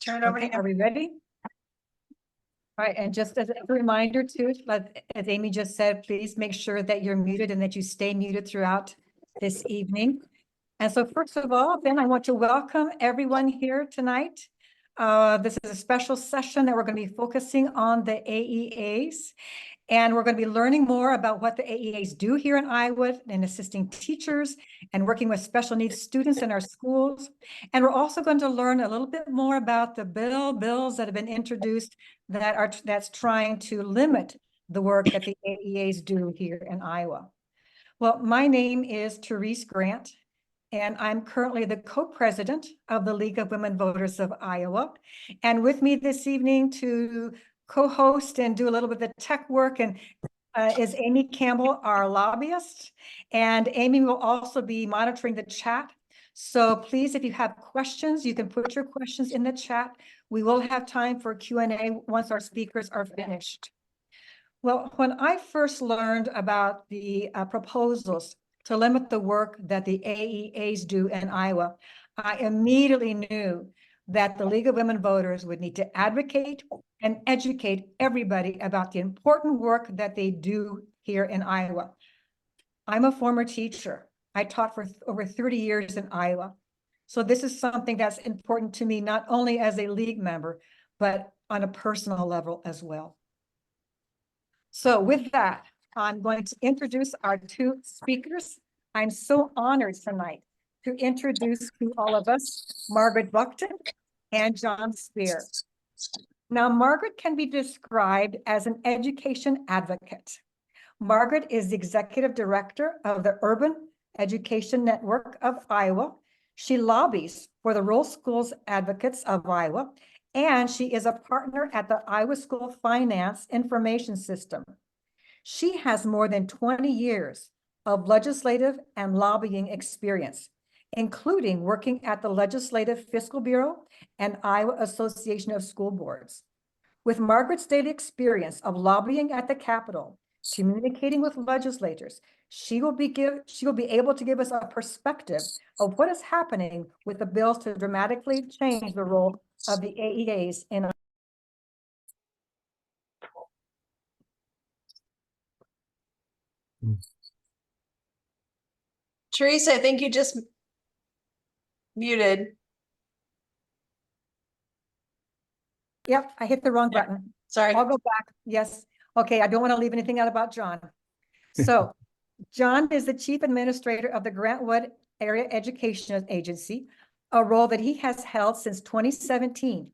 Turn it over to Are we ready? All right, and just as a reminder too, as Amy just said, please make sure that you're muted and that you stay muted throughout this evening. And so first of all, then I want to welcome everyone here tonight. This is a special session that we're going to be focusing on the AEAs. And we're going to be learning more about what the AEAs do here in Iowa and assisting teachers and working with special needs students in our schools. And we're also going to learn a little bit more about the bills that have been introduced that's trying to limit the work that the AEAs do here in Iowa. Well, my name is Terese Grant, and I'm currently the co-president of the League of Women Voters of Iowa. And with me this evening to co-host and do a little bit of the tech work and is Amy Campbell, our lobbyist. And Amy will also be monitoring the chat. So please, if you have questions, you can put your questions in the chat. We will have time for Q&A once our speakers are finished. Well, when I first learned about the proposals to limit the work that the AEAs do in Iowa, I immediately knew that the League of Women Voters would need to advocate and educate everybody about the important work that they do here in Iowa. I'm a former teacher. I taught for over 30 years in Iowa. So this is something that's important to me, not only as a League member, but on a personal level as well. So with that, I'm going to introduce our two speakers. I'm so honored tonight to introduce to all of us, Margaret Buckton and John Speer. Now, Margaret can be described as an education advocate. Margaret is the executive director of the Urban Education Network of Iowa. She lobbies for the Rural Schools Advocates of Iowa, and she is a partner at the Iowa School Finance Information System. She has more than 20 years of legislative and lobbying experience, including working at the Legislative Fiscal Bureau and Iowa Association of School Boards. With Margaret's daily experience of lobbying at the Capitol, communicating with legislators, she will be able to give us a perspective of what is happening with the bills to dramatically change the role of the AEAs in Terese, I think you just muted. Yep, I hit the wrong button. Sorry. I'll go back. Yes. Okay, I don't want to leave anything out about John. So John is the chief administrator of the Grant Wood Area Education Agency, a role that he has held since 2017.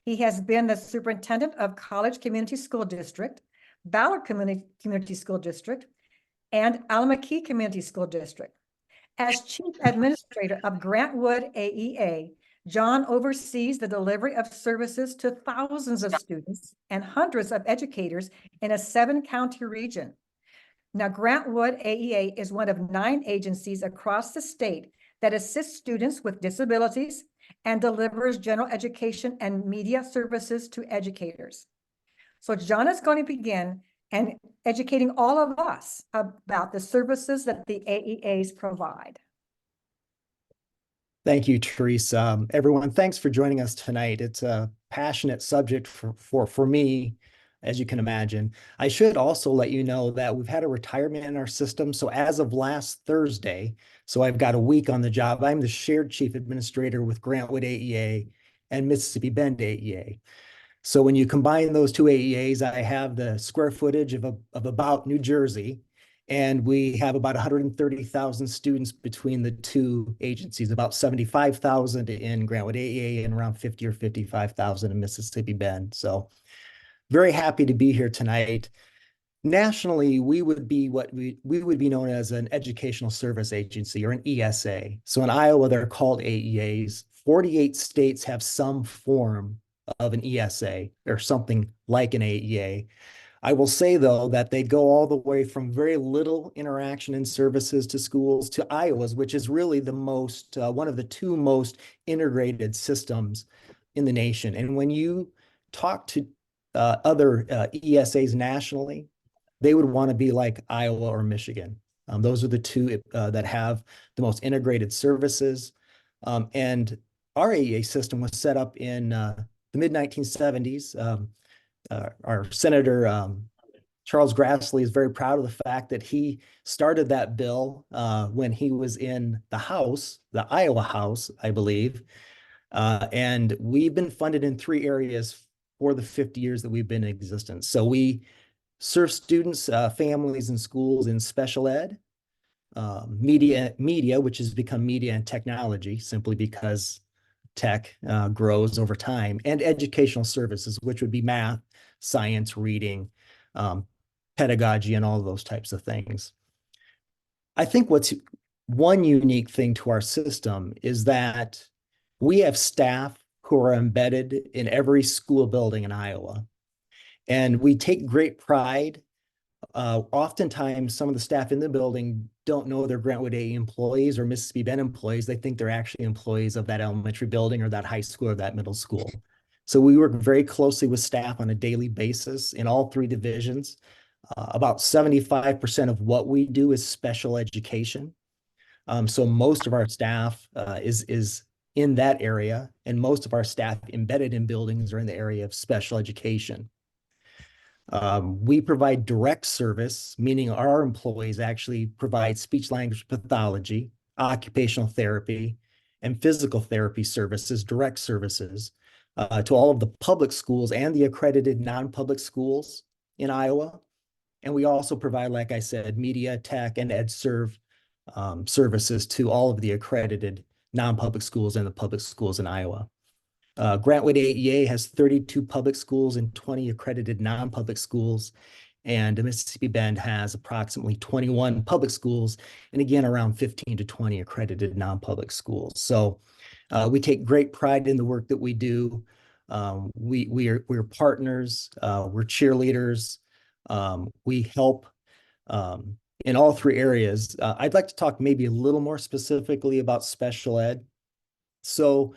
He has been the superintendent of College Community School District, Ballard Community School District, and Alameda Community School District. As chief administrator of Grant Wood AEA, John oversees the delivery of services to thousands of students and hundreds of educators in a 7-county region. Now, Grant Wood AEA is one of 9 agencies across the state that assists students with disabilities and delivers general education and media services to educators. So John is going to begin and educating all of us about the services that the AEAs provide. Thank you, Terese. Everyone, thanks for joining us tonight. It's a passionate subject for me, as you can imagine. I should also let you know that we've had a retirement in our system. So as of last Thursday, so I've got a week on the job, I'm the shared chief administrator with Grant Wood AEA and Mississippi Bend AEA. So when you combine those two AEAs, I have the square footage of about New Jersey, and we have about 130,000 students between the two agencies, about 75,000 in Grant Wood AEA and around 50 or 55,000 in Mississippi Bend. So very happy to be here tonight. Nationally, we would be what we would be known as an educational service agency or an ESA. So in Iowa, they're called AEAs. 48 states have some form of an ESA or something like an AEA. I will say, though, that they go all the way from very little interaction and services to schools to Iowa's, which is really the most, one of the 2 most integrated systems in the nation. And when you talk to other ESAs nationally, they would want to be like Iowa or Michigan. Those are the 2 that have the most integrated services. And our AEA system was set up in the mid-1970s. Our Senator Charles Grassley is very proud of the fact that he started that bill when he was in the House, the Iowa House, I believe. And we've been funded in 3 areas for the 50 years that we've been in existence. So we serve students, families, and schools in special ed, media, which has become media and technology, simply because tech grows over time, and educational services, which would be math, science, reading, pedagogy, and all of those types of things. I think what's one unique thing to our system is that we have staff who are embedded in every school building in Iowa. And we take great pride. Oftentimes, some of the staff in the building don't know they're Grantwood AE employees or Mississippi Bend employees. They think they're actually employees of that elementary building or that high school or that middle school. So we work very closely with staff on a daily basis in all 3 divisions. About 75% of what we do is special education. So most of our staff is in that area, and most of our staff embedded in buildings are in the area of special education. We provide direct service, meaning our employees actually provide speech language pathology, occupational therapy, and physical therapy services, direct services, to all of the public schools and the accredited non-public schools in Iowa. And we also provide, like I said, media, tech, and EdServe services to all of the accredited non-public schools and the public schools in Iowa. Grantwood AEA has 32 public schools and 20 accredited non-public schools, and Mississippi Bend has approximately 21 public schools, and again, around 15 to 20 accredited non-public schools. So we take great pride in the work that we do. We're partners, we're cheerleaders, we help in all 3 areas. I'd like to talk maybe a little more specifically about special ed. So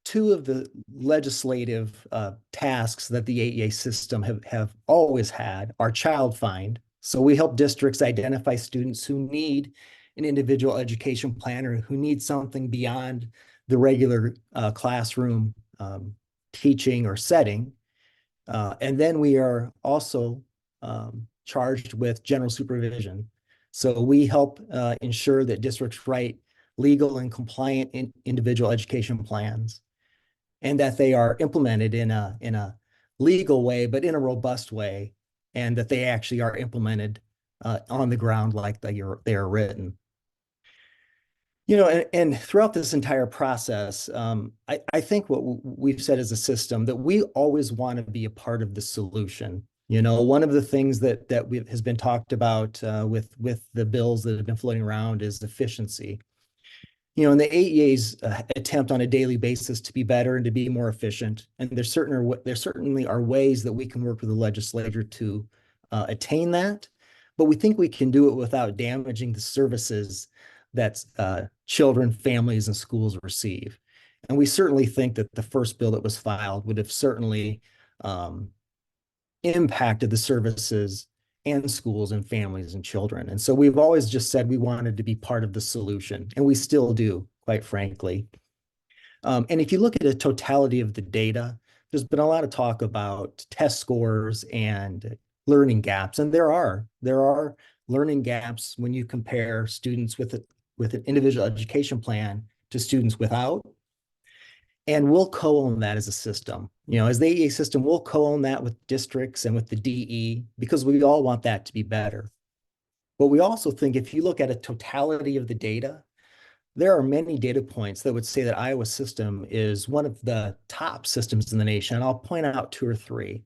2 of the legislative tasks that the AEA system have always had are child find. So we help districts identify students who need an individual education plan or who need something beyond the regular classroom teaching or setting. And then we are also charged with general supervision. So we help ensure that districts write legal and compliant individual education plans, and that they are implemented in a legal way, but in a robust way, and that they actually are implemented on the ground like they are written. You know, and throughout this entire process, I think what we've said as a system, that we always want to be a part of the solution. You know, one of the things that has been talked about with the bills that have been floating around is efficiency. You know, and the AEA's attempt on a daily basis to be better and to be more efficient. And there certainly are ways that we can work with the legislature to attain that, but we think we can do it without damaging the services that children, families, and schools receive. And we certainly think that the first bill that was filed would have certainly impacted the services and schools and families and children. And so we've always just said we wanted to be part of the solution, and we still do, quite frankly. And if you look at the totality of the data, there's been a lot of talk about test scores and learning gaps, and there are learning gaps when you compare students with an individual education plan to students without. And we'll co-own that as a system. You know, as the AEA system, we'll co-own that with districts and with the DE, because we all want that to be better. But we also think if you look at a totality of the data, there are many data points that would say that Iowa system is one of the top systems in the nation. And I'll point out 2 or 3.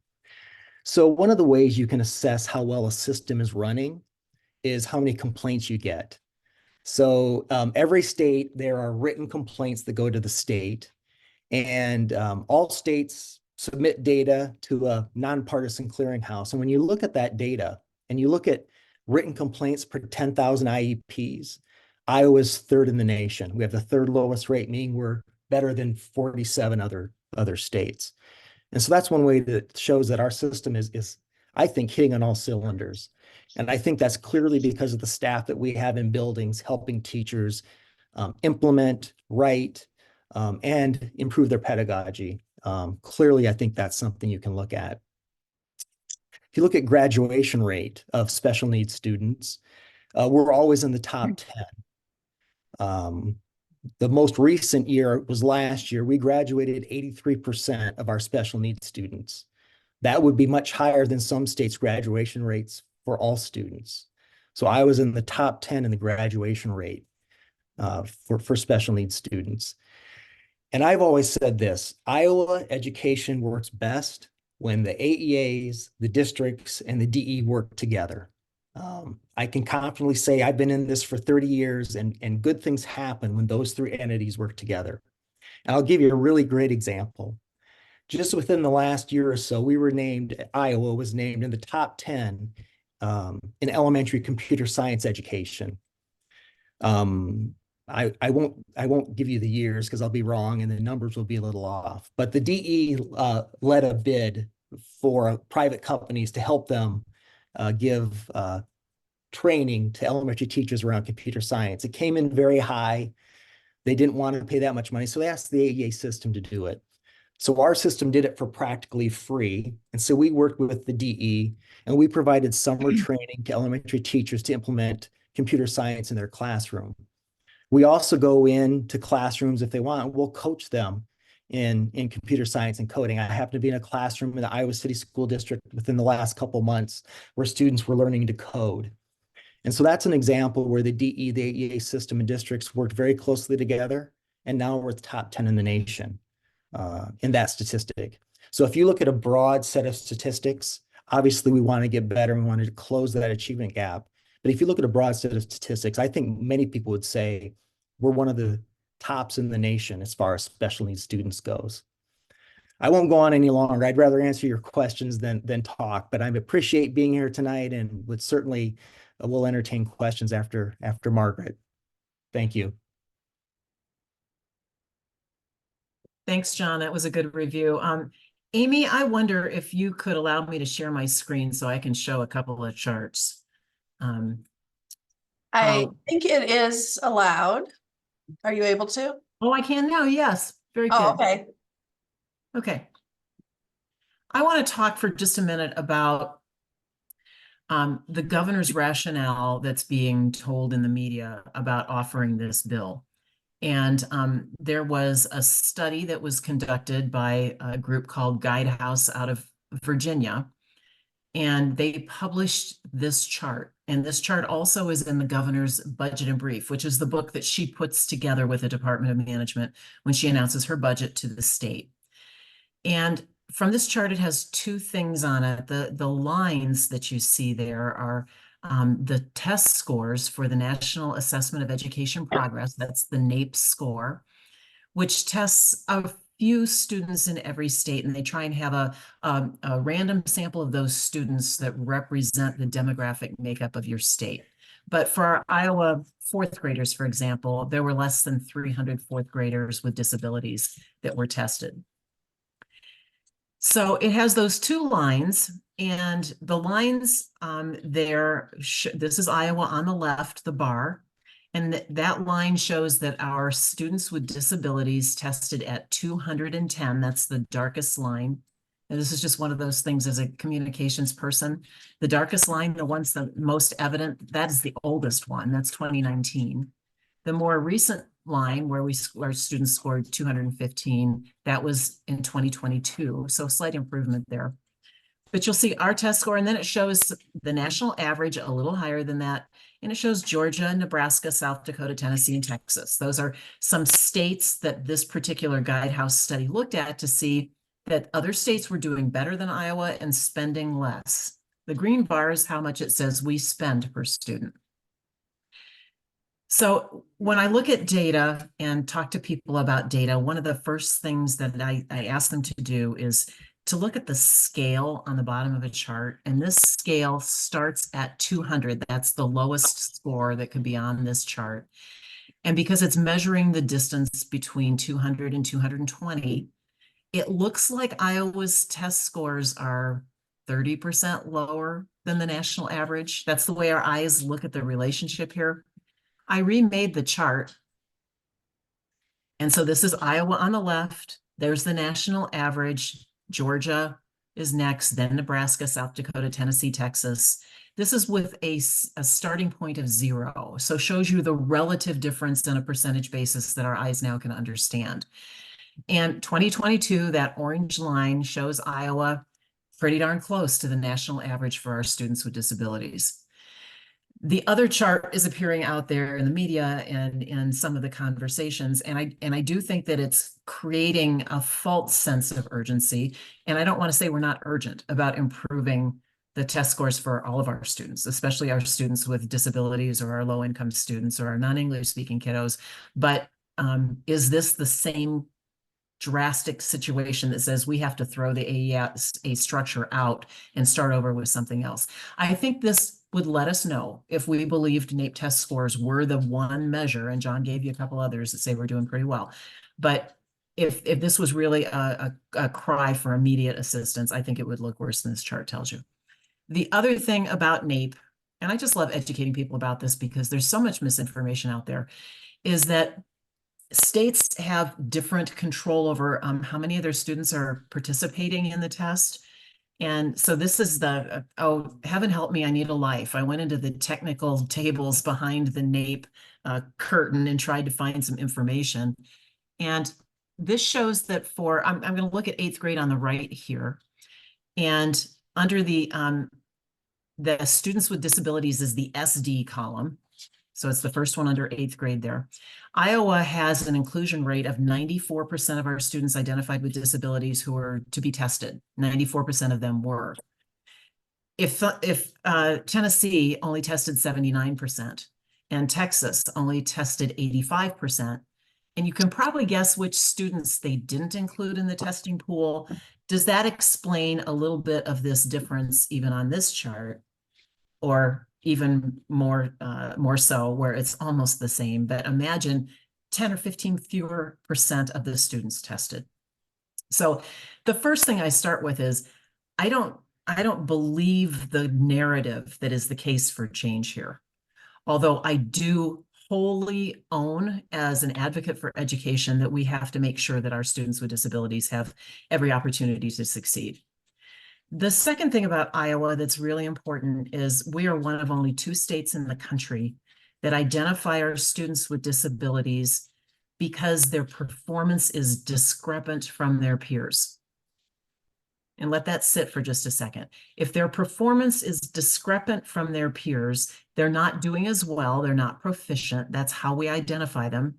So one of the ways you can assess how well a system is running is how many complaints you get. So every state, there are written complaints that go to the state. And all states submit data to a nonpartisan clearinghouse. And when you look at that data and you look at written complaints per 10,000 IEPs, Iowa's 3rd in the nation. We have the 3rd lowest rate, meaning we're better than 47 other states. And so that's one way that shows that our system is, I think, hitting on all cylinders. And I think that's clearly because of the staff that we have in buildings helping teachers implement, write, and improve their pedagogy. Clearly, I think that's something you can look at. If you look at graduation rate of special needs students, we're always in the top 10. The most recent year was last year. We graduated 83% of our special needs students. That would be much higher than some states' graduation rates for all students. So I was in the top 10 in the graduation rate for special needs students. And I've always said this, Iowa education works best when the AEAs, the districts, and the DE work together. I can confidently say I've been in this for 30 years and good things happen when those three entities work together. And I'll give you a really great example. Just within the last year or so, Iowa was named in the top 10 in elementary computer science education. I won't give you the years because I'll be wrong and the numbers will be a little off. But the DE led a bid for private companies to help them give training to elementary teachers around computer science. It came in very high. They didn't want to pay that much money, so they asked the AEA system to do it. So our system did it for practically free. And so we worked with the DE and we provided summer training to elementary teachers to implement computer science in their classroom. We also go into classrooms if they want. We'll coach them in computer science and coding. I happen to be in a classroom in the Iowa City School District within the last couple of months where students were learning to code. And so that's an example where the DE, the AEA system and districts worked very closely together. And now we're the top 10 in the nation in that statistic. So if you look at a broad set of statistics, obviously we want to get better. We want to close that achievement gap. But if you look at a broad set of statistics, I think many people would say we're one of the tops in the nation as far as special needs students goes. I won't go on any longer. I'd rather answer your questions than talk, but I appreciate being here tonight and would certainly will entertain questions after Margaret. Thank you. Thanks, John. That was a good review. Amy, I wonder if you could allow me to share my screen so I can show a couple of charts. I think it is allowed. Are you able to? Oh, I can now. Yes. Very good. Oh, okay. Okay. I want to talk for just a minute about the governor's rationale that's being told in the media about offering this bill. And there was a study that was conducted by a group called Guidehouse out of Virginia. And they published this chart. And this chart also is in the governor's budget and brief, which is the book that she puts together with the Department of Management when she announces her budget to the state. And from this chart, it has two things on it. The lines that you see there are the test scores for the National Assessment of Education Progress. That's the NAEP score, which tests a few students in every state, and they try and have a random sample of those students that represent the demographic makeup of your state. But for our Iowa fourth graders, for example, there were less than 300 fourth graders with disabilities that were tested. So it has those two lines, and the lines there, this is Iowa on the left, the bar, and that line shows that our students with disabilities tested at 210, that's the darkest line. And this is just one of those things as a communications person. The darkest line, the one's the most evident, that is the oldest one, that's 2019. The more recent line where our students scored 215, that was in 2022, so slight improvement there. But you'll see our test score, and then it shows the national average a little higher than that, and it shows Georgia, Nebraska, South Dakota, Tennessee, and Texas. Those are some states that this particular Guidehouse study looked at to see that other states were doing better than Iowa and spending less. The green bar is how much it says we spend per student. So when I look at data and talk to people about data, one of the first things that I ask them to do is to look at the scale on the bottom of a chart. And this scale starts at 200. That's the lowest score that could be on this chart. And because it's measuring the distance between 200 and 220, it looks like Iowa's test scores are 30% lower than the national average. That's the way our eyes look at the relationship here. I remade the chart. And so this is Iowa on the left, There's the national average. Georgia is next, then Nebraska, South Dakota, Tennessee, Texas. This is with a starting point of 0. So shows you the relative difference on a percentage basis that our eyes now can understand. And 2022, that orange line shows Iowa pretty darn close to the national average for our students with disabilities. The other chart is appearing out there in the media and in some of the conversations, and I do think that it's creating a false sense of urgency. And I don't want to say we're not urgent about improving the test scores for all of our students, especially our students with disabilities or our low-income students or our non-English speaking kiddos. But is this the same drastic situation that says we have to throw the AEA structure out and start over with something else? I think this would let us know if we believed NAEP test scores were the one measure, and John gave you a couple others that say we're doing pretty well. But if this was really a cry for immediate assistance, I think it would look worse than this chart tells you. The other thing about NAEP, and I just love educating people about this because there's so much misinformation out there, is that states have different control over how many of their students are participating in the test. And so this is the, oh, heaven help me, I need a life. I went into the technical tables behind the NAEP curtain and tried to find some information. And this shows that for, I'm going to look at 8th grade on the right here. And under the students with disabilities is the SD column. So it's the first one under 8th grade there. Iowa has an inclusion rate of 94% of our students identified with disabilities who are to be tested. 94% of them were. If Tennessee only tested 79% and Texas only tested 85%, and you can probably guess which students they didn't include in the testing pool, does that explain a little bit of this difference even on this chart? Or even more so where it's almost the same, but imagine 10 or 15 fewer % of the students tested. So the first thing I start with is I don't believe the narrative that is the case for change here. Although I do wholly own as an advocate for education that we have to make sure that our students with disabilities have every opportunity to succeed. The second thing about Iowa that's really important is we are one of only 2 states in the country that identify our students with disabilities because their performance is discrepant from their peers. And let that sit for just a second. If their performance is discrepant from their peers, they're not doing as well, they're not proficient. That's how we identify them.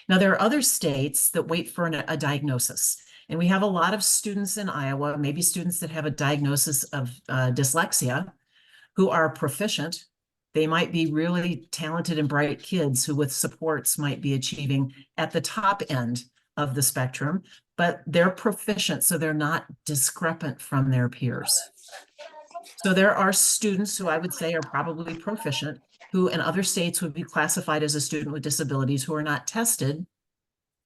Now, there are other states that wait for a diagnosis. And we have a lot of students in Iowa, maybe students that have a diagnosis of dyslexia, who are proficient. They might be really talented and bright kids who with supports might be achieving at the top end of the spectrum, but they're proficient, so they're not discrepant from their peers. So there are students who I would say are probably proficient, who in other states would be classified as a student with disabilities who are not tested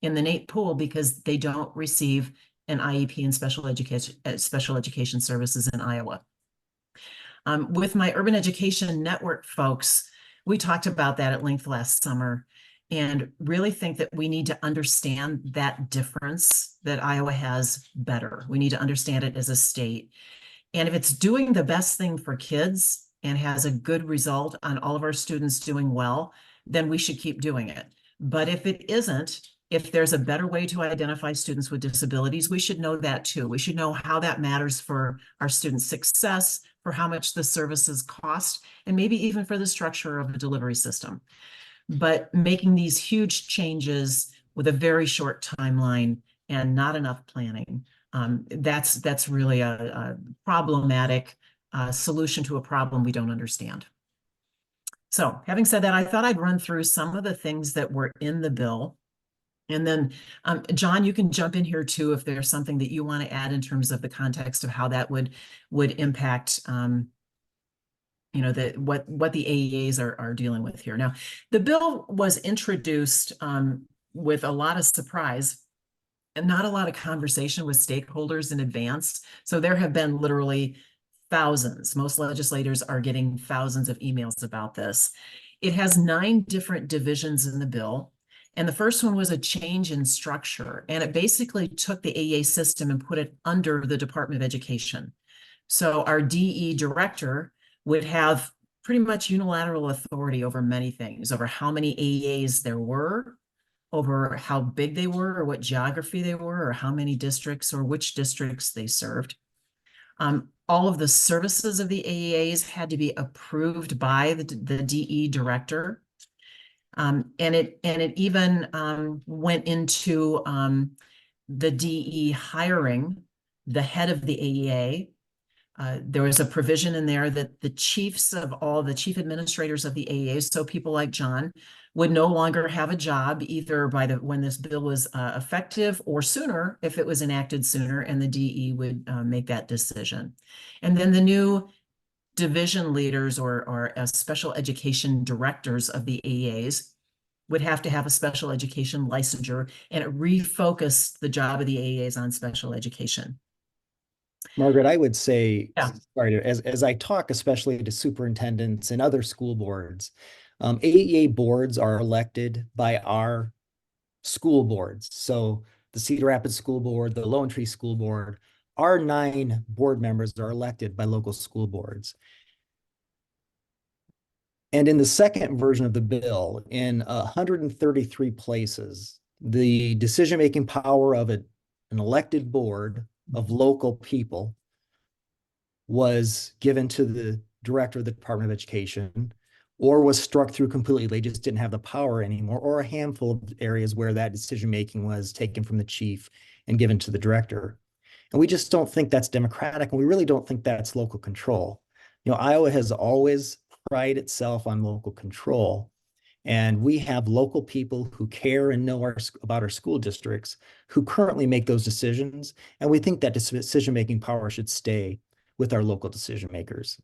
in the NAEP pool because they don't receive an IEP and special education services in Iowa. With my Urban Education Network folks, we talked about that at length last summer and really think that we need to understand that difference that Iowa has better. We need to understand it as a state. And if it's doing the best thing for kids and has a good result on all of our students doing well, then we should keep doing it. But if it isn't, if there's a better way to identify students with disabilities, we should know that too. We should know how that matters for our students' success, for how much the services cost, and maybe even for the structure of the delivery system. But making these huge changes with a very short timeline and not enough planning, that's really a problematic solution to a problem we don't understand. So having said that, I thought I'd run through some of the things that were in the bill. And then, John, you can jump in here too if there's something that you want to add in terms of the context of how that would impact, you know, what the AEAs are dealing with here. Now, the bill was introduced with a lot of surprise and not a lot of conversation with stakeholders in advance. So there have been literally thousands. Most legislators are getting thousands of emails about this. It has 9 different divisions in the bill. And the first one was a change in structure. And it basically took the AEA system and put it under the Department of Education. So our DE director would have pretty much unilateral authority over many things, over how many AEAs there were, over how big they were, or what geography they were, or how many districts or which districts they served. All of the services of the AEAs had to be approved by the DE director. And it even went into the DE hiring the head of the AEA. There was a provision in there that the chief administrators of the AEAs, so people like John, would no longer have a job either by when this bill was effective or sooner if it was enacted sooner, and the DE would make that decision. And then the new division leaders or special education directors of the AEAs would have to have a special education licensure, and it refocused the job of the AEAs on special education. Margaret, I would say, Yeah. sorry, as I talk, especially to superintendents and other school boards, AEA boards are elected by our school boards. So the Cedar Rapids School Board, the Lone Tree School Board, our 9 board members are elected by local school boards. And in the second version of the bill, in 133 places, the decision-making power of an elected board of local people was given to the director of the Department of Education, or was struck through completely. They just didn't have the power anymore, or a handful of areas where that decision-making was taken from the chief and given to the director. And we just don't think that's democratic, and we really don't think that's local control. You know, Iowa has always prided itself on local control. And we have local people who care and know about our school districts who currently make those decisions. And we think that decision-making power should stay with our local decision makers.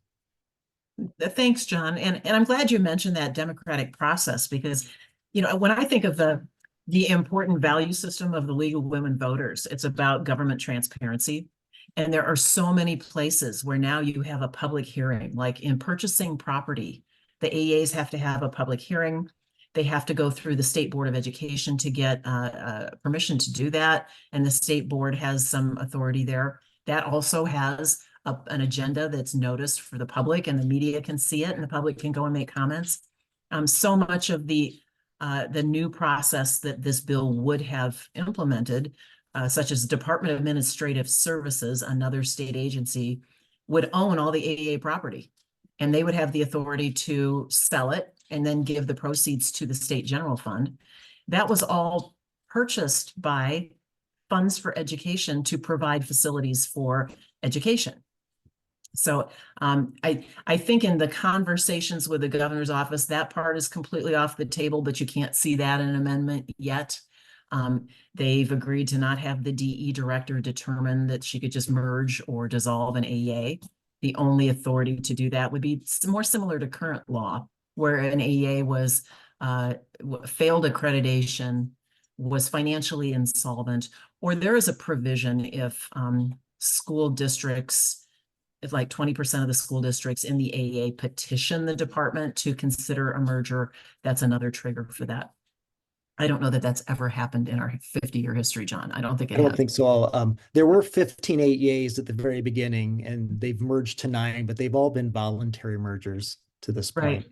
Thanks, John. And I'm glad you mentioned that democratic process, because, you know, when I think of the important value system of the League of Women Voters, it's about government transparency. And there are so many places where now you have a public hearing, like in purchasing property. The AEAs have to have a public hearing. They have to go through the State Board of Education to get permission to do that. And the state board has some authority there. That also has an agenda that's noticed for the public, and the media can see it, and the public can go and make comments. So much of the new process that this bill would have implemented, such as Department of Administrative Services, another state agency, would own all the AEA property. And they would have the authority to sell it and then give the proceeds to the state general fund. That was all purchased by Funds for Education to provide facilities for education. So I think in the conversations with the governor's office, that part is completely off the table, but you can't see that in an amendment yet. They've agreed to not have the DE director determine that she could just merge or dissolve an AEA. The only authority to do that would be more similar to current law, where an AEA was failed accreditation, was financially insolvent, or there is a provision if school districts, if like 20% of the school districts in the AEA petition the department to consider a merger, that's another trigger for that. I don't know that that's ever happened in our 50-year history, John. I don't think it I don't has. think so. There were 15 AEAs at the very beginning, and they've merged to 9, but they've all been voluntary mergers to this point.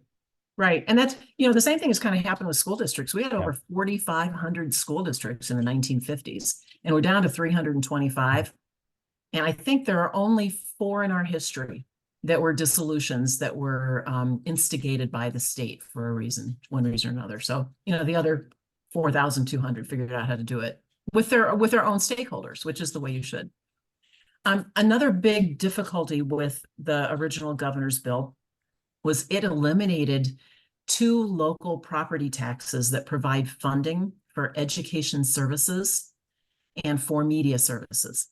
Right. And that's, you know, the same thing has kind of happened with school districts. We had over 4,500 school districts in the 1950s, and we're down to 325. And I think there are only 4 in our history that were dissolutions that were instigated by the state for a reason, one reason or another. So, you know, the other 4,200 figured out how to do it with their own stakeholders, which is the way you should. Another big difficulty with the original governor's bill was it eliminated 2 local property taxes that provide funding for education services and for media services.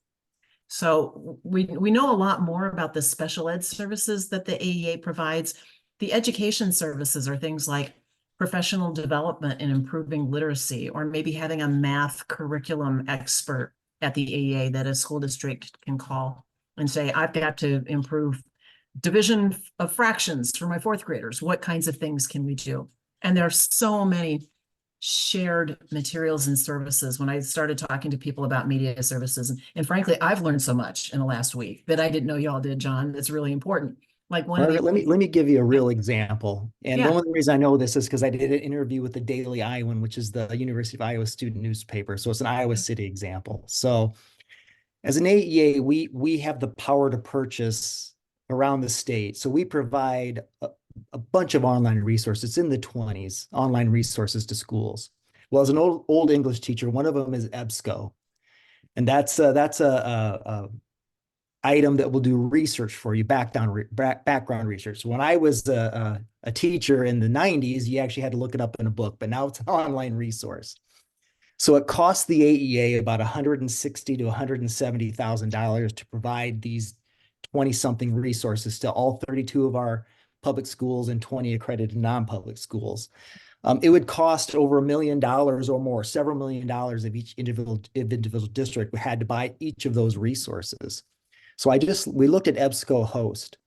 So we know a lot more about the special ed services that the AEA provides. The education services are things like professional development and improving literacy, or maybe having a math curriculum expert at the AEA that a school district can call and say, I've got to improve division of fractions for my 4th graders. What kinds of things can we do? And there are so many shared materials and services. When I started talking to people about media services, and frankly, I've learned so much in the last week that I didn't know y'all did, John. That's really important. Like one Margaret, of the let me give you a real example. And the Yeah. only reason I know this is because I did an interview with the Daily Iowan, which is the University of Iowa student newspaper. So it's an Iowa City example. So as an AEA, we have the power to purchase around the state. So we provide a bunch of online resources. It's in the 20s, online resources to schools. Well, as an old English teacher, one of them is EBSCO. And that's a item that will do research for you, background research. When I was a teacher in the 90s, you actually had to look it up in a book, but now it's an online resource. So it costs the AEA about $160,000 to $170,000 to provide these 20-something resources to all 32 of our public schools and 20 accredited non-public schools. It would cost over $1 million or more, several $1 million of each individual district had to buy each of those resources. So we looked at EBSCO Host.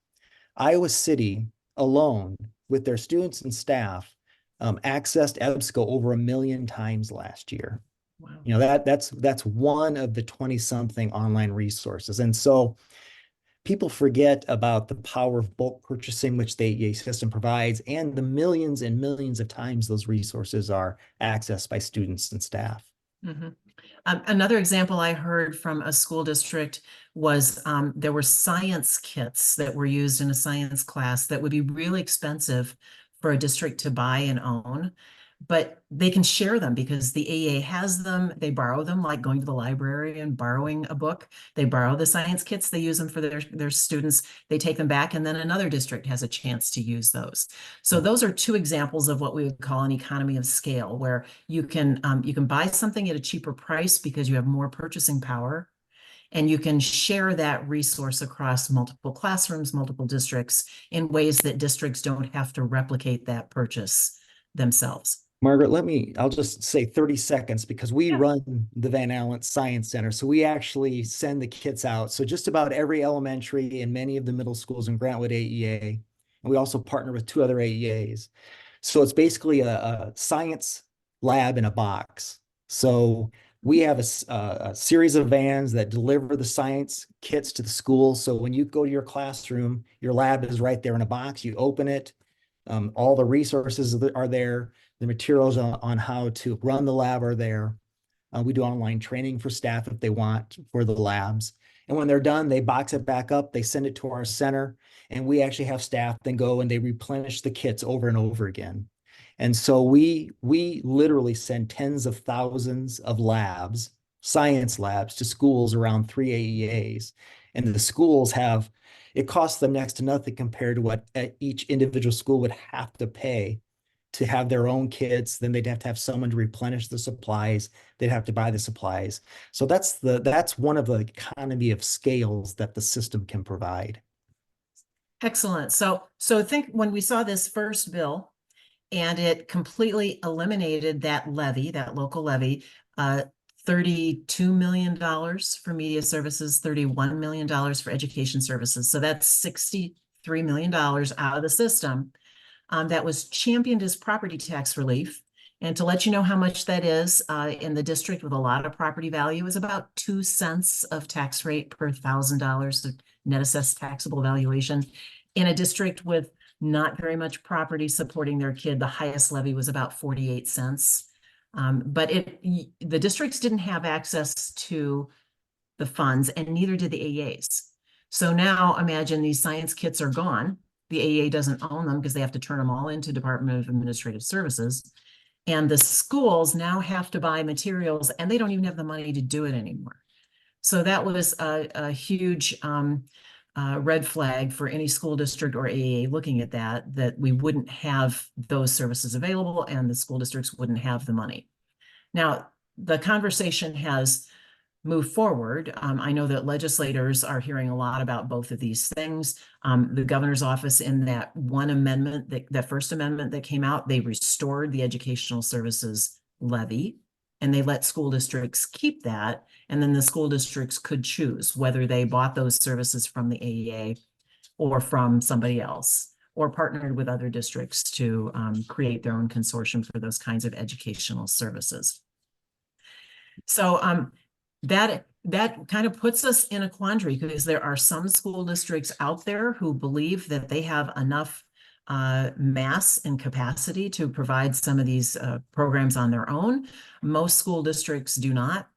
Iowa City alone, with their students and staff, accessed EBSCO over 1 million times last year. Wow. You know, that's one of the 20-something online resources. And so people forget about the power of bulk purchasing, which the AEA system provides, and the millions and millions of times those resources are accessed by students and staff. Mm-hmm. Another example I heard from a school district was there were science kits that were used in a science class that would be really expensive for a district to buy and own, but they can share them because the AEA has them. They borrow them, like going to the library and borrowing a book. They borrow the science kits. They use them for their students. They take them back, and then another district has a chance to use those. So those are two examples of what we would call an economy of scale, where you can buy something at a cheaper price because you have more purchasing power, and you can share that resource across multiple classrooms, multiple districts, in ways that districts don't have to replicate that purchase themselves. Margaret, I'll just say 30 seconds because we run the Van Allen Science Center. So we actually send the kits out. So just about every elementary and many of the middle schools in Grantwood AEA, and we also partner with 2 other AEAs. So it's basically a science lab in a box. So we have a series of vans that deliver the science kits to the school. So when you go to your classroom, your lab is right there in a box. You open it. All the resources are there. The materials on how to run the lab are there. We do online training for staff if they want for the labs. And when they're done, they box it back up, they send it to our center, and we actually have staff then go and they replenish the kits over and over again. And so we literally send tens of thousands of labs, science labs, to schools around 3 AEAs. And the schools it costs them next to nothing compared to what each individual school would have to pay to have their own kits. Then they'd have to have someone to replenish the supplies. They'd have to buy the supplies. So that's one of the economy of scales that the system can provide. Excellent. So think when we saw this first bill and it completely eliminated that levy, that local levy, $32 million for media services, $31 million for education services. So that's $63 million out of the system. That was championed as property tax relief. And to let you know how much that is in the district with a lot of property value is about 2 cents of tax rate per $1,000 of net assessed taxable valuation. In a district with not very much property supporting their kid, the highest levy was about 48 cents. But the districts didn't have access to the funds, and neither did the AEAs. So now imagine these science kits are gone. The AEA doesn't own them because they have to turn them all into Department of Administrative Services. And the schools now have to buy materials, and they don't even have the money to do it anymore. So that was a huge red flag for any school district or AEA looking at that we wouldn't have those services available and the school districts wouldn't have the money. Now, the conversation has move forward. I know that legislators are hearing a lot about both of these things. The governor's office, in that one amendment, that first amendment that came out, they restored the educational services levy, and they let school districts keep that. And then the school districts could choose whether they bought those services from the AEA or from somebody else, or partnered with other districts to create their own consortium for those kinds of educational services. So that kind of puts us in a quandary, because there are some school districts out there who believe that they have enough mass and capacity to provide some of these programs on their own. Most school districts do not.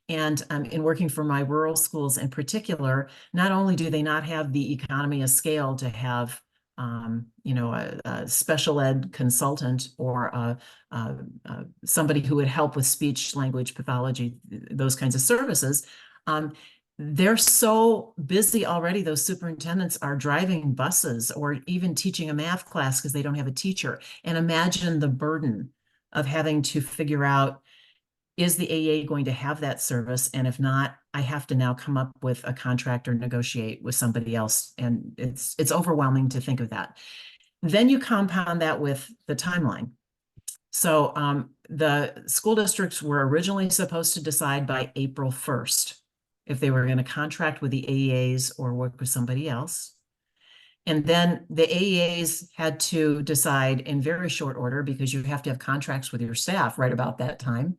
And in working for my rural schools in particular, not only do they not have the economy of scale to have a special ed consultant or somebody who would help with speech language pathology, those kinds of services. They're so busy already. Those superintendents are driving buses or even teaching a math class because they don't have a teacher. And imagine the burden of having to figure out, is the AEA going to have that service? And if not, I have to now come up with a contract or negotiate with somebody else. And it's overwhelming to think of that. Then you compound that with the timeline. So the school districts were originally supposed to decide by April 1st if they were going to contract with the AEAs or work with somebody else. And then the AEAs had to decide in very short order, because you have to have contracts with your staff right about that time.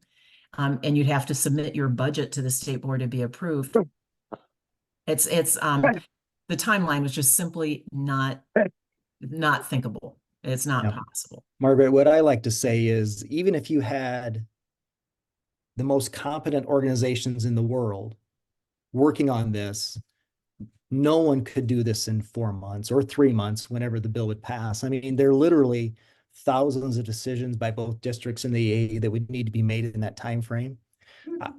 And you'd have to submit your budget to the state board to be approved. The timeline was just simply not thinkable. It's not possible. Margaret, what I like to say is, even if you had the most competent organizations in the world working on this, no one could do this in 4 months or 3 months, whenever the bill would pass. I mean, there are literally thousands of decisions by both districts and the AE that would need to be made in that time frame.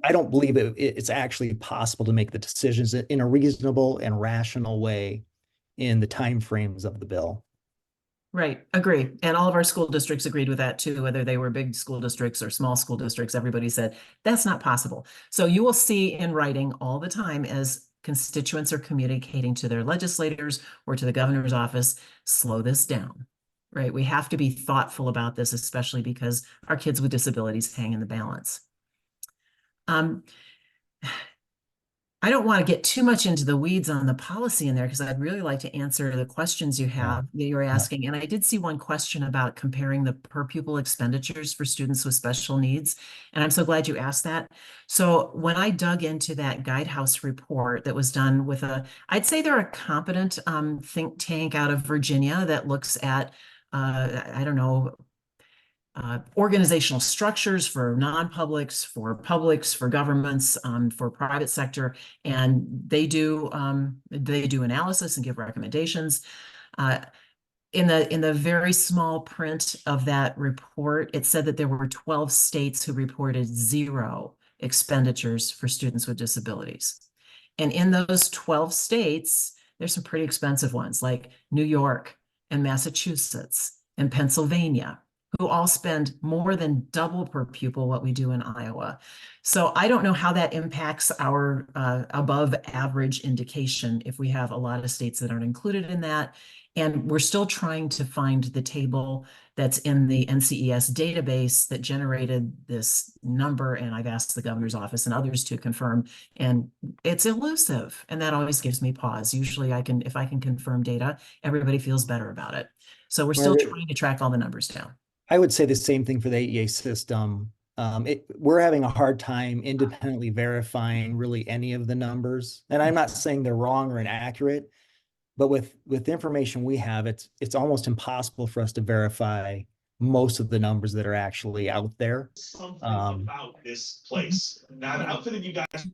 I don't believe it's actually possible to make the decisions in a reasonable and rational way in the time frames of the bill. Right, agree. And all of our school districts agreed with that too, whether they were big school districts or small school districts. Everybody said that's not possible. So you will see in writing all the time, as constituents are communicating to their legislators or to the governor's office, slow this down, right? We have to be thoughtful about this, especially because our kids with disabilities hang in the balance. I don't want to get too much into the weeds on the policy in there, because I'd really like to answer the questions you have that you're asking. And I did see one question about comparing the per pupil expenditures for students with special needs. And I'm so glad you asked that. So when I dug into that Guidehouse report that was done with I'd say they're a competent think tank out of Virginia that looks at, I don't know, organizational structures for non-publics, for publics, for governments, for private sector, and they do analysis and give recommendations. In the very small print of that report, it said that there were 12 states who reported zero expenditures for students with disabilities. And in those 12 states, there's some pretty expensive ones like New York and Massachusetts and Pennsylvania, who all spend more than double per pupil what we do in Iowa. So I don't know how that impacts our above average indication if we have a lot of states that aren't included in that. And we're still trying to find the table that's in the NCES database that generated this number. And I've asked the governor's office and others to confirm, and it's elusive. And that always gives me pause. Usually if I can confirm data, everybody feels better about it. So we're still trying to track all the numbers down. I would say the same thing for the AEA system. We're having a hard time independently verifying really any of the numbers. And I'm not saying they're wrong or inaccurate, but with the information we have, it's almost impossible for us to verify most of the numbers that are actually out there. Something about this place. Now, the outfit that you guys.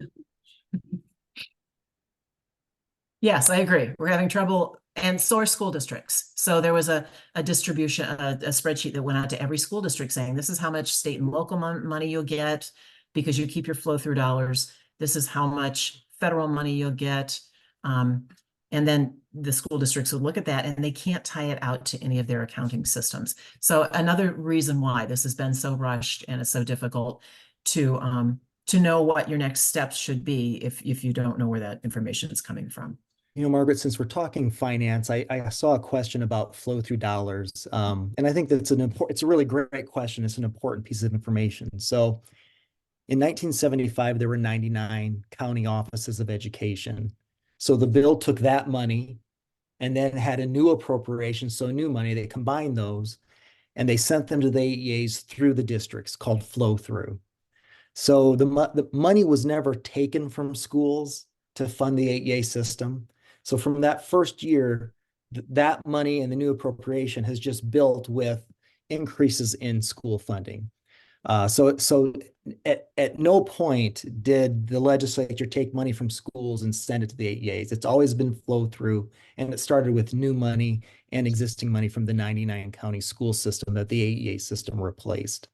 Yes, I agree. We're having trouble, and so are school districts. So there was a distribution, a spreadsheet that went out to every school district saying, this is how much state and local money you'll get because you keep your flow through dollars. This is how much federal money you'll get. And then the school districts would look at that, and they can't tie it out to any of their accounting systems. So another reason why this has been so rushed and it's so difficult to know what your next steps should be if you don't know where that information is coming from. You know, Margaret, since we're talking finance, I saw a question about flow through dollars. And I think that's it's a really great question. It's an important piece of information. So in 1975, there were 99 county offices of education. So the bill took that money and then had a new appropriation, so new money. They combined those and they sent them to the AEAs through the districts, called flow through. So the money was never taken from schools to fund the AEA system. So from that first year, that money and the new appropriation has just built with increases in school funding. So at no point did the legislature take money from schools and send it to the AEAs. It's always been flow through, and it started with new money and existing money from the 99 county school system that the AEA system replaced.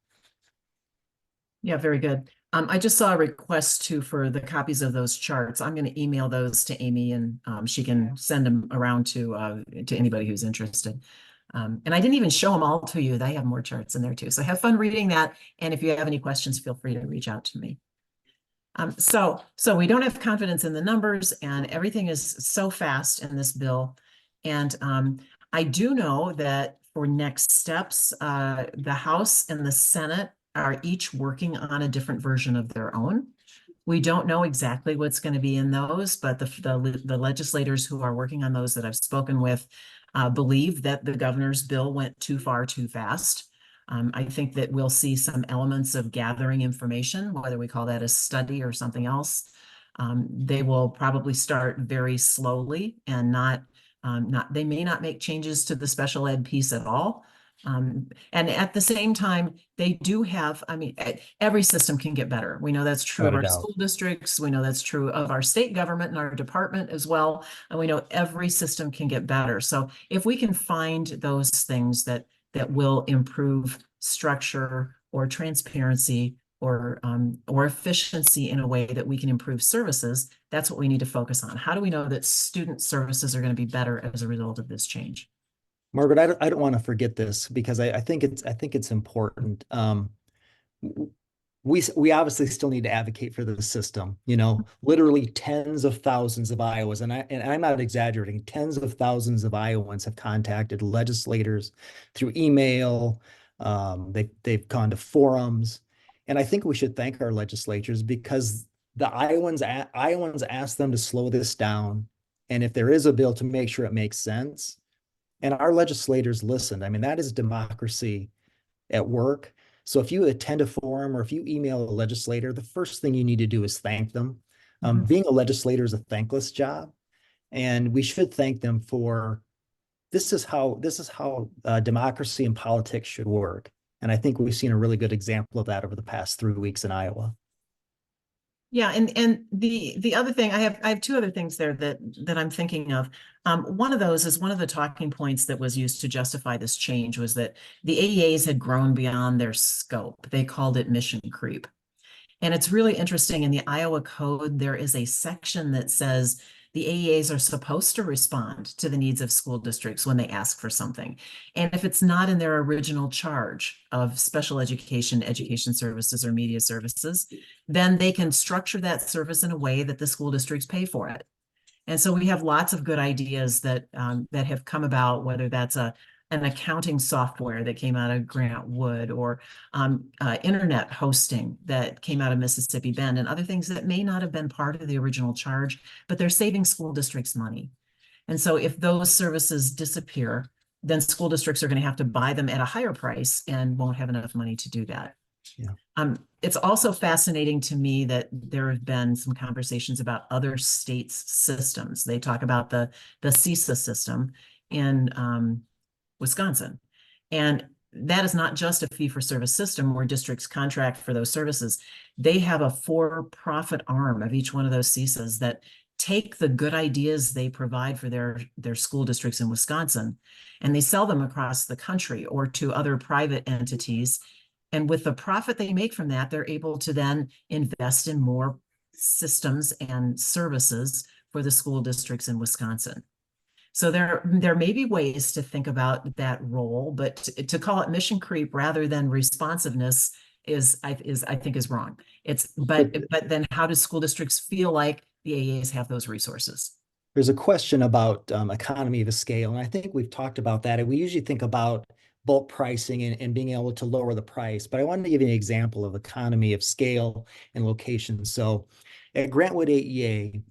Yeah, very good. I just saw a request for the copies of those charts. I'm going to email those to Amy, and she can send them around to anybody who's interested. And I didn't even show them all to you. They have more charts in there too. So have fun reading that. And if you have any questions, feel free to reach out to me. So we don't have confidence in the numbers, and everything is so fast in this bill. And I do know that for next steps, the House and the Senate are each working on a different version of their own. We don't know exactly what's going to be in those, but the legislators who are working on those that I've spoken with believe that the governor's bill went too far too fast. I think that we'll see some elements of gathering information, whether we call that a study or something else. They will probably start very slowly and they may not make changes to the special ed piece at all. And at the same time, they do have, I mean, every system can get better. We know that's true of our school districts. We know that's true of our state government and our department as well. And we know every system can get better. So if we can find those things that will improve structure or transparency or efficiency in a way that we can improve services, that's what we need to focus on. How do we know that student services are going to be better as a result of this change? Margaret, I don't want to forget this because I think it's important. We obviously still need to advocate for the system. You know, literally tens of thousands of Iowans, and I'm not exaggerating, tens of thousands of Iowans have contacted legislators through email. They've gone to forums, and I think we should thank our legislatures because the Iowans asked them to slow this down, and if there is a bill, to make sure it makes sense. And our legislators listened. I mean, that is democracy at work. So if you attend a forum or if you email a legislator, the first thing you need to do is thank them. Being a legislator is a thankless job, and we should thank them for this is how democracy and politics should work. And I think we've seen a really good example of that over the past 3 weeks in Iowa. Yeah, and the other thing, I have two other things there that I'm thinking of. One of those is one of the talking points that was used to justify this change was that the AEAs had grown beyond their scope. They called it mission creep. And it's really interesting. In the Iowa Code, there is a section that says the AEAs are supposed to respond to the needs of school districts when they ask for something. And if it's not in their original charge of special education, education services, or media services, then they can structure that service in a way that the school districts pay for it. And so we have lots of good ideas that have come about, whether that's an accounting software that came out of Grant Wood, or internet hosting that came out of Mississippi Bend, and other things that may not have been part of the original charge, but they're saving school districts money. And so if those services disappear, then school districts are going to have to buy them at a higher price and won't have enough money to do that. Yeah. It's also fascinating to me that there have been some conversations about other states' systems. They talk about the CISA system in Wisconsin. And that is not just a fee-for-service system where districts contract for those services. They have a for-profit arm of each one of those CISAs that take the good ideas they provide for their school districts in Wisconsin, and they sell them across the country or to other private entities. And with the profit they make from that, they're able to then invest in more systems and services for the school districts in Wisconsin. So there may be ways to think about that role, but to call it mission creep rather than responsiveness I think is wrong. But then how do school districts feel like the AEAs have those resources? There's a question about economy of scale, and I think we've talked about that. And we usually think about bulk pricing and being able to lower the price, but I wanted to give you an example of economy of scale and location. So at Grant Wood AEA,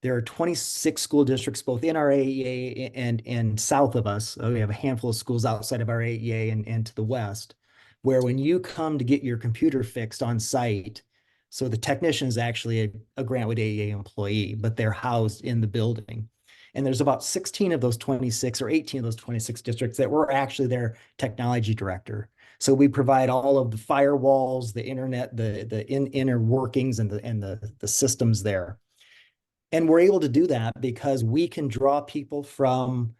There are 26 school districts, both in our AEA and south of us. We have a handful of schools outside of our AEA and to the west, where when you come to get your computer fixed on site, so the technician is actually a Grantwood AEA employee, but they're housed in the building. And there's about 16 of those 26 or 18 of those 26 districts that we're actually their technology director. So we provide all of the firewalls, the internet, the inner workings and the systems there. And we're able to do that because we can draw people from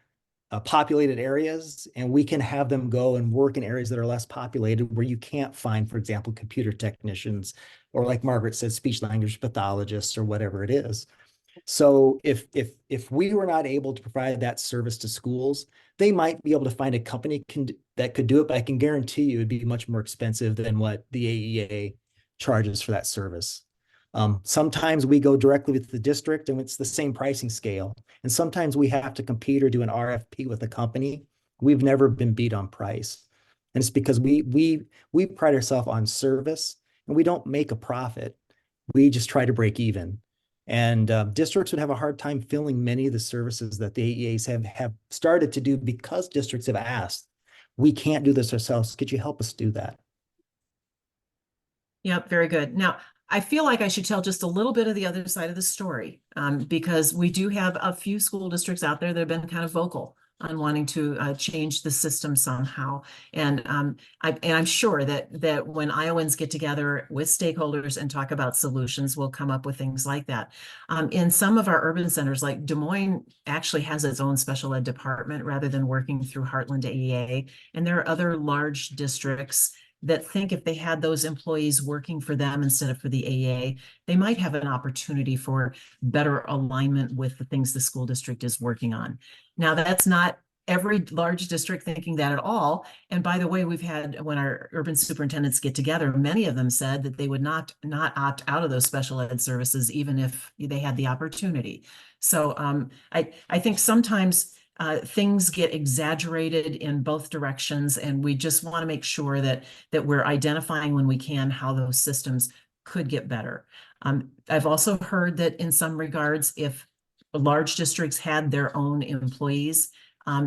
populated areas, and we can have them go and work in areas that are less populated where you can't find, for example, computer technicians, or like Margaret said, speech language pathologists or whatever it is. So if we were not able to provide that service to schools, they might be able to find a company that could do it, but I can guarantee you it'd be much more expensive than what the AEA charges for that service. Sometimes we go directly with the district and it's the same pricing scale. And sometimes we have to compete or do an RFP with a company. We've never been beat on price. And it's because we pride ourselves on service, and we don't make a profit. We just try to break even. And districts would have a hard time filling many of the services that the AEAs have started to do because districts have asked, we can't do this ourselves. Could you help us do that? Yep, very good. Now, I feel like I should tell just a little bit of the other side of the story, because we do have a few school districts out there that have been kind of vocal on wanting to change the system somehow. And I'm sure that when Iowans get together with stakeholders and talk about solutions, we'll come up with things like that. In some of our urban centers, like Des Moines actually has its own special ed department rather than working through Heartland AEA. And there are other large districts that think if they had those employees working for them instead of for the AEA, they might have an opportunity for better alignment with the things the school district is working on. Now, that's not every large district thinking that at all. And by the way, we've had, when our urban superintendents get together, many of them said that they would not opt out of those special ed services, even if they had the opportunity. So I think sometimes things get exaggerated in both directions, and we just want to make sure that we're identifying when we can how those systems could get better. I've also heard that in some regards, if large districts had their own employees,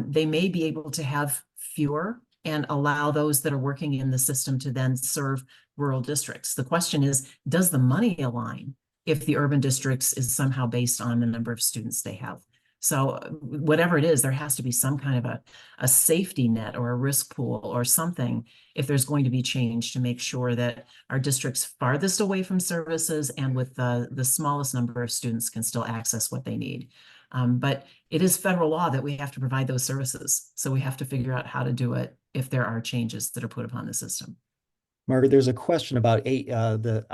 they may be able to have fewer and allow those that are working in the system to then serve rural districts. The question is, does the money align if the urban districts is somehow based on the number of students they have? So whatever it is, there has to be some kind of a safety net or a risk pool or something if there's going to be change to make sure that our districts farthest away from services and with the smallest number of students can still access what they need. But it is federal law that we have to provide those services. So we have to figure out how to do it if there are changes that are put upon the system. Margaret, there's a question about the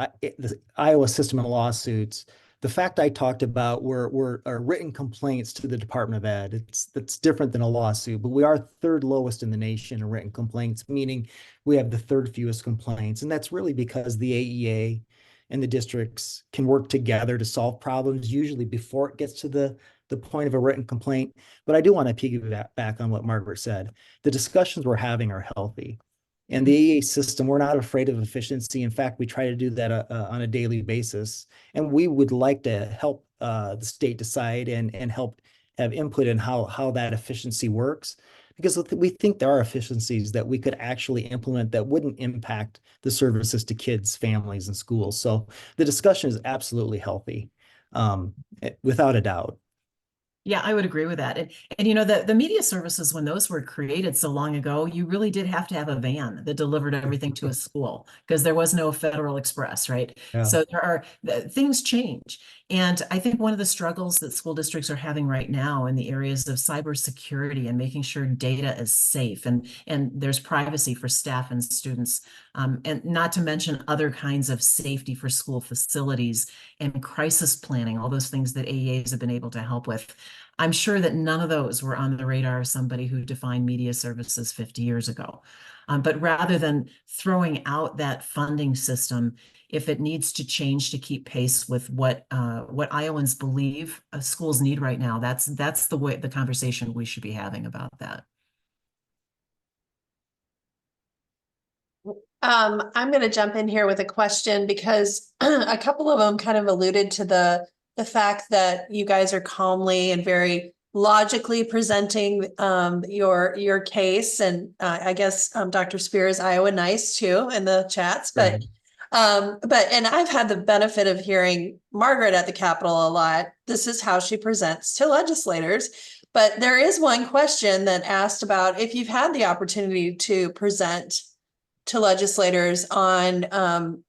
Iowa system of lawsuits. The fact I talked about were written complaints to the Department of Ed. That's different than a lawsuit, but we are third lowest in the nation in written complaints, meaning we have the third fewest complaints. And that's really because the AEA and the districts can work together to solve problems, usually before it gets to the point of a written complaint. But I do want to piggyback on what Margaret said. The discussions we're having are healthy. And the AEA system, we're not afraid of efficiency. In fact, we try to do that on a daily basis. And we would like to help the state decide and help have input in how that efficiency works, because we think there are efficiencies that we could actually implement that wouldn't impact the services to kids, families, and schools. So the discussion is absolutely healthy, without a doubt. Yeah, I would agree with that. And you know, the media services, when those were created so long ago, you really did have to have a van that delivered everything to a school because there was no Federal Express, right? Yeah. So things change. And I think one of the struggles that school districts are having right now in the areas of cybersecurity and making sure data is safe and there's privacy for staff and students, and not to mention other kinds of safety for school facilities and crisis planning, all those things that AEAs have been able to help with. I'm sure that none of those were on the radar of somebody who defined media services 50 years ago. But rather than throwing out that funding system, if it needs to change to keep pace with what Iowans believe schools need right now, that's the conversation we should be having about that. I'm going to jump in here with a question because a couple of them kind of alluded to the the fact that you guys are calmly and very logically presenting your case. And I guess Dr. Speer is Iowa nice too in the chats, but and I've had the benefit of hearing Margaret at the Capitol a lot. This is how she presents to legislators. But there is one question that asked about if you've had the opportunity to present to legislators on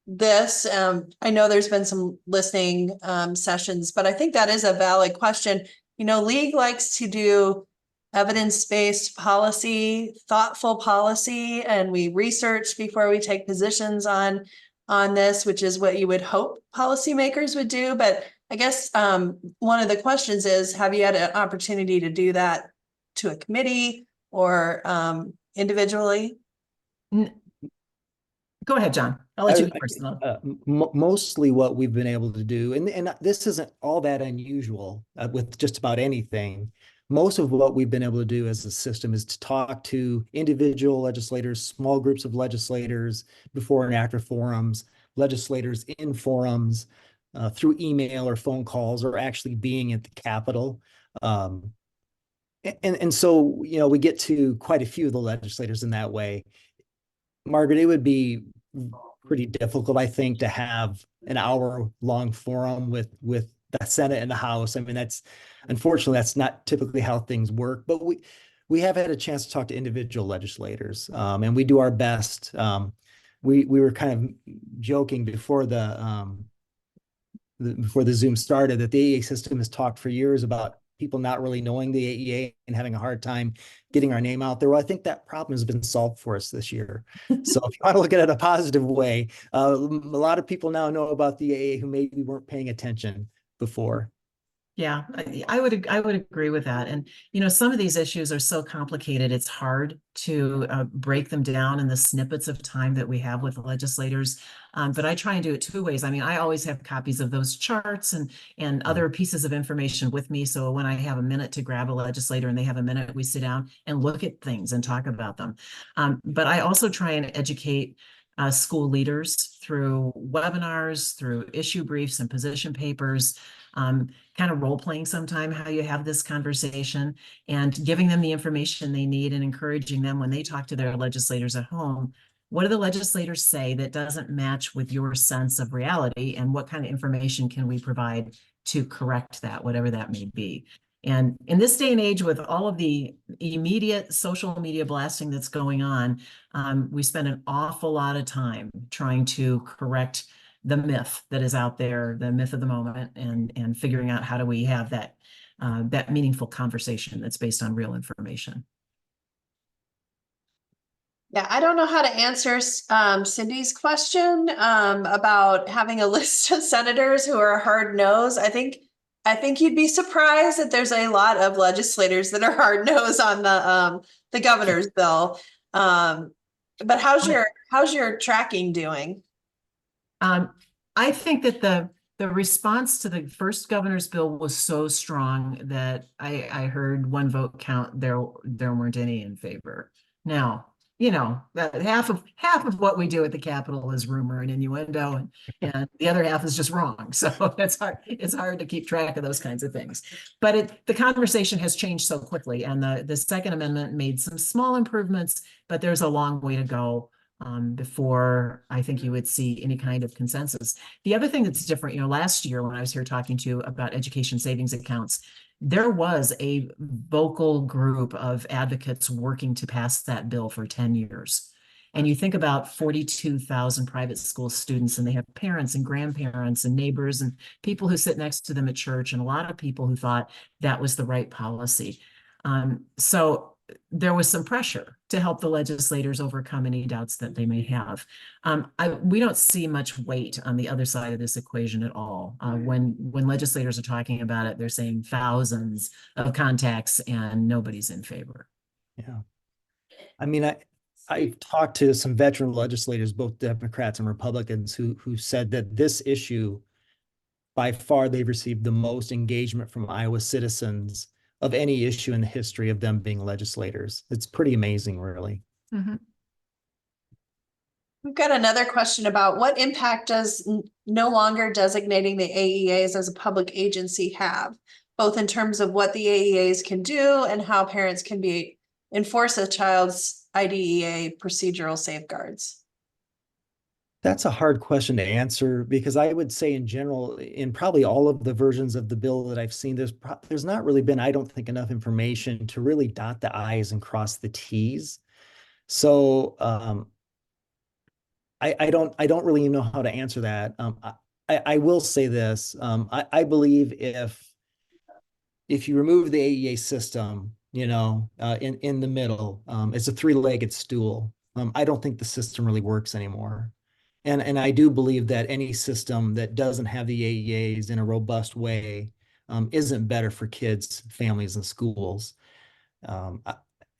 this. I know there's been some listening sessions, but I think that is a valid question. You know, League likes to do evidence-based policy, thoughtful policy, and we research before we take positions on this, which is what you would hope policymakers would do. But I guess one of the questions is, have you had an opportunity to do that to a committee or individually? Go ahead, John. I'll let you go first. Mostly what we've been able to do, and this isn't all that unusual with just about anything. Most of what we've been able to do as a system is to talk to individual legislators, small groups of legislators before and after forums, legislators in forums, through email or phone calls, or actually being at the Capitol. And so, you know, we get to quite a few of the legislators in that way. Margaret, it would be pretty difficult, I think, to have an hour-long forum with the Senate and the House. I mean, unfortunately, that's not typically how things work, but we have had a chance to talk to individual legislators, and we do our best. We were kind of joking before the Zoom started that the AEA system has talked for years about people not really knowing the AEA and having a hard time getting our name out there. Well, I think that problem has been solved for us this year. So if you want to look at it in a positive way, a lot of people now know about the AEA who maybe weren't paying attention before. Yeah, I would agree with that. And, you know, some of these issues are so complicated, it's hard to break them down in the snippets of time that we have with the legislators. But I try and do it two ways. I mean, I always have copies of those charts and other pieces of information with me. So when I have a minute to grab a legislator and they have a minute, we sit down and look at things and talk about them. But I also try and educate school leaders through webinars, through issue briefs and position papers, kind of role-playing sometime how you have this conversation and giving them the information they need and encouraging them when they talk to their legislators at home. What do the legislators say that doesn't match with your sense of reality, and what kind of information can we provide to correct that, whatever that may be? And in this day and age, with all of the immediate social media blasting that's going on, we spend an awful lot of time trying to correct the myth that is out there, the myth of the moment, and figuring out how do we have that that meaningful conversation that's based on real information. Yeah, I don't know how to answer Cindy's question about having a list of senators who are hard nose. I think you'd be surprised that there's a lot of legislators that are hard nose on the governor's bill. But how's your tracking doing? I think that the response to the first governor's bill was so strong that I heard one vote count. There weren't any in favor. Now, you know, that half of what we do at the Capitol is rumor and innuendo, and the other half is just wrong. So it's hard to keep track of those kinds of things. But the conversation has changed so quickly, and the Second Amendment made some small improvements, but there's a long way to go before I think you would see any kind of consensus. The other thing that's different, you know, last year when I was here talking to you about education savings accounts, there was a vocal group of advocates working to pass that bill for 10 years. And you think about 42,000 private school students, and they have parents and grandparents and neighbors and people who sit next to them at church, and a lot of people who thought that was the right policy. So there was some pressure to help the legislators overcome any doubts that they may have. We don't see much weight on the other side of this equation at all. When legislators are talking about it, they're saying thousands of contacts and nobody's in favor. Yeah. I mean, I've talked to some veteran legislators, both Democrats and Republicans, who said that this issue, by far, they've received the most engagement from Iowa citizens of any issue in the history of them being legislators. It's pretty amazing, really. Mm-hmm. We've got another question about what impact does no longer designating the AEAs as a public agency have, both in terms of what the AEAs can do and how parents can enforce a child's IDEA procedural safeguards? That's a hard question to answer because I would say in general, in probably all of the versions of the bill that I've seen, there's not really been, I don't think, enough information to really dot the I's and cross the T's. So I don't really know how to answer that. I will say this. I believe if you remove the AEA system, in the middle, it's a three-legged stool. I don't think the system really works anymore. And I do believe that any system that doesn't have the AEAs in a robust way isn't better for kids, families, and schools. The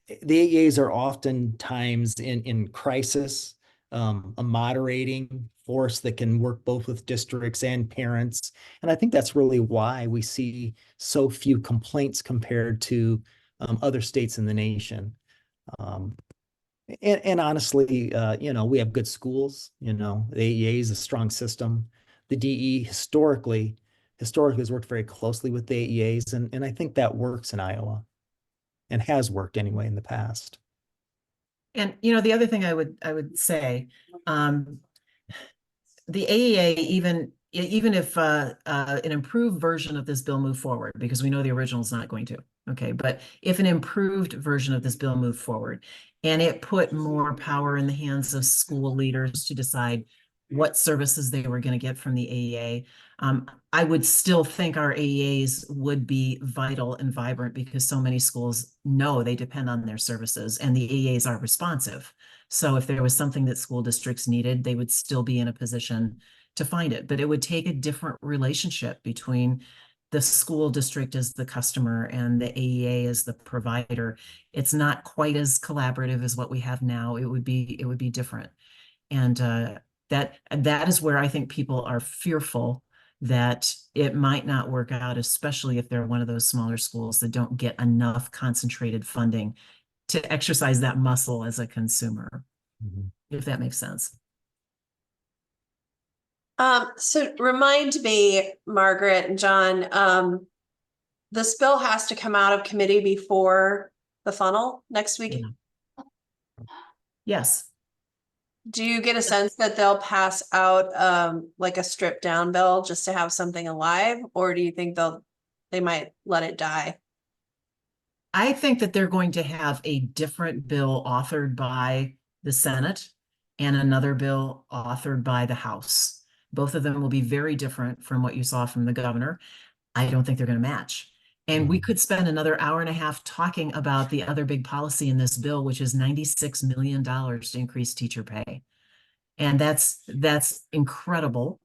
AEAs are oftentimes in crisis, a moderating force that can work both with districts and parents. And I think that's really why we see so few complaints compared to other states in the nation. And honestly, we have good schools. The AEA is a strong system. The DE historically has worked very closely with the AEAs, and I think that works in Iowa, and has worked anyway in the past. And the other thing I would say, the AEA, even if an improved version of this bill moved forward, because we know the original is not going to, okay, but if an improved version of this bill moved forward and it put more power in the hands of school leaders to decide what services they were going to get from the AEA, I would still think our AEAs would be vital and vibrant because so many schools know they depend on their services and the AEAs are responsive. So if there was something that school districts needed, they would still be in a position to find it, but it would take a different relationship between the school district as the customer and the AEA as the provider. It's not quite as collaborative as what we have now. It would be different. And that is where I think people are fearful that it might not work out, especially if they're one of those smaller schools that don't get enough concentrated funding to exercise that muscle as a consumer, if that makes sense. So remind me, Margaret and John, this bill has to come out of committee before the funnel next week. Yeah. Yes. Do you get a sense that they'll pass out like a stripped down bill just to have something alive, or do you think they might let it die? I think that they're going to have a different bill authored by the Senate and another bill authored by the House. Both of them will be very different from what you saw from the governor. I don't think they're going to match. And we could spend another hour and a half talking about the other big policy in this bill, which is $96 million to increase teacher pay. And that's incredible.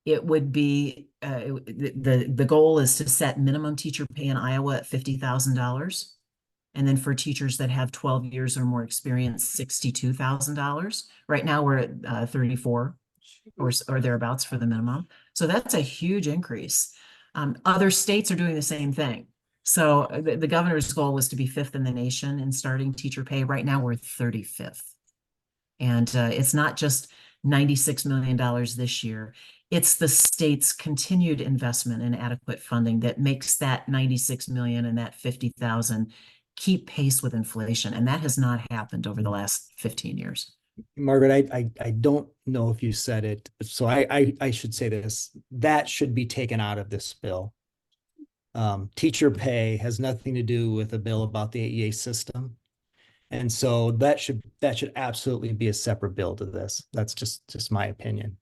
It would be, the goal is to set minimum teacher pay in Iowa at $50,000. And then for teachers that have 12 years or more experience, $62,000. Right now we're at 34 or thereabouts for the minimum. So that's a huge increase. Other states are doing the same thing. So the governor's goal was to be 5th in the nation in starting teacher pay. Right now we're 35th. And it's not just $96 million this year. It's the state's continued investment in adequate funding that makes that 96 million and that 50,000 keep pace with inflation. And that has not happened over the last 15 years. Margaret, I don't know if you said it, so I should say this. That should be taken out of this bill. Teacher pay has nothing to do with a bill about the AEA system. And so that should absolutely be a separate bill to this. That's just my opinion.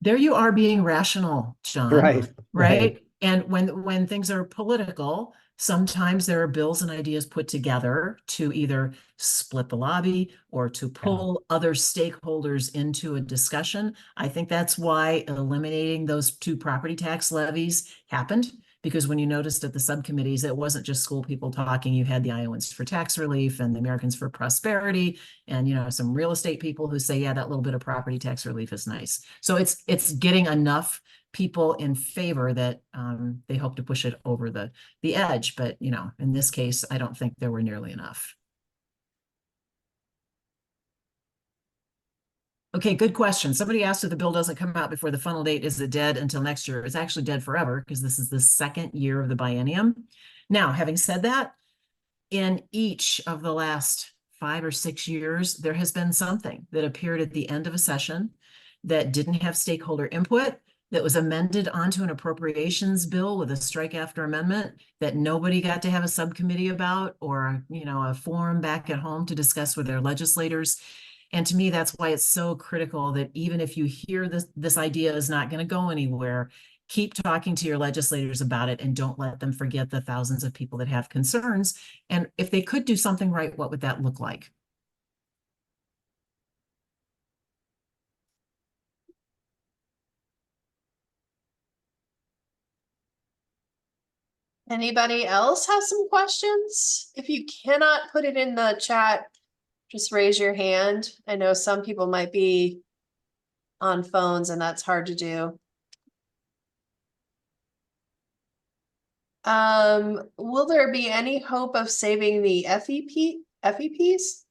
There you are being rational, John. Right. And when things are political, sometimes there are bills and ideas put together to either split the lobby or to pull other stakeholders into a discussion. I think that's why eliminating those 2 property tax levies happened. Because when you noticed at the subcommittees, it wasn't just school people talking. You had the Iowans for Tax Relief and the Americans for Prosperity, and some real estate people who say, yeah, that little bit of property tax relief is nice. So it's getting enough people in favor that they hope to push it over the edge. But in this case, I don't think there were nearly enough. Okay, good question. Somebody asked if the bill doesn't come out before the final date, is it dead until next year? It's actually dead forever because this is the second year of the biennium. Now, having said that, in each of the last 5 or 6 years, there has been something that appeared at the end of a session that didn't have stakeholder input, that was amended onto an appropriations bill with a strike after amendment that nobody got to have a subcommittee about, or, you know, a forum back at home to discuss with their legislators. And to me, that's why it's so critical that even if you hear this idea is not going to go anywhere, keep talking to your legislators about it and don't let them forget the thousands of people that have concerns. And if they could do something right, what would that look like? Anybody else have some questions? If you cannot put it in the chat, just raise your hand. I know some people might be on phones and that's hard to do. Will there be any hope of saving the FEPs?